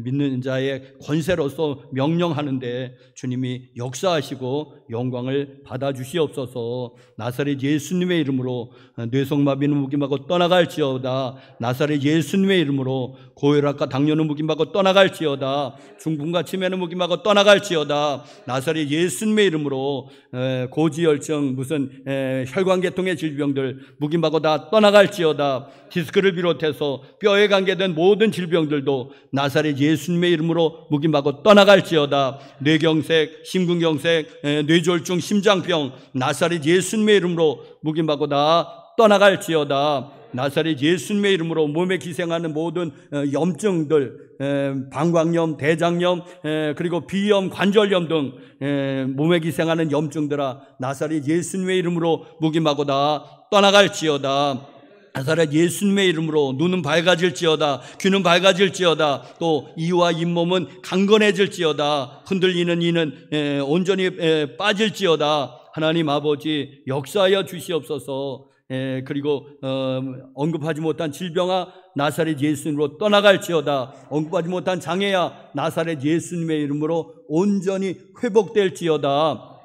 Speaker 2: 믿는 자의 권세로서 명령하는데 주님이 역사하시고 영광을 받아주시옵소서. 나사렛 예수님의 이름으로 뇌성마비는 묵임하고 떠나갈지어다. 나사렛 예수님의 이름으로 고혈압과 당뇨는 묵임하고 떠나갈지어다. 중풍과 치매는 묵임하고 떠나갈지어다. 나사렛 예수님의 이름으로 고지혈증, 무슨 혈관계통의 질병들 묵임하고 다 떠나갈지어다. 디스크를 비롯해서 뼈에 관계된 모든 질병들도 나사렛 예수님의 이름으로 묵임하고 떠나갈지어다. 뇌경색, 심근경색, 뇌졸중, 심장병 나사렛 예수님의 이름으로 묵임하고 다 떠나갈지어다. 나사렛 예수님의 이름으로 몸에 기생하는 모든 염증들, 방광염, 대장염, 그리고 비염, 관절염 등 몸에 기생하는 염증들아 나사렛 예수님의 이름으로 묵임하고 다 떠나갈지어다. 나사렛 예수님의 이름으로 눈은 밝아질지어다. 귀는 밝아질지어다. 또 이와 잇몸은 강건해질지어다. 흔들리는 이는 온전히 빠질지어다. 하나님 아버지 역사하여 주시옵소서. 그리고 언급하지 못한 질병아 나사렛 예수님으로 떠나갈지어다. 언급하지 못한 장애야 나사렛 예수님의 이름으로 온전히 회복될지어다.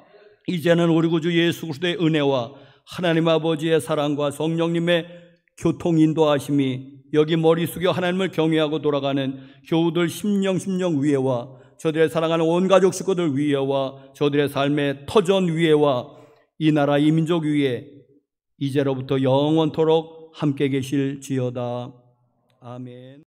Speaker 2: 이제는 우리 구주 예수 그리스도의 은혜와 하나님 아버지의 사랑과 성령님의 교통 인도하심이 여기 머리 숙여 하나님을 경외하고 돌아가는 교우들 심령 위에와 저들의 사랑하는 온 가족 식구들 위에와 저들의 삶의 터전 위에와 이 나라 이 민족 위에 이제로부터 영원토록 함께 계실지어다. 아멘.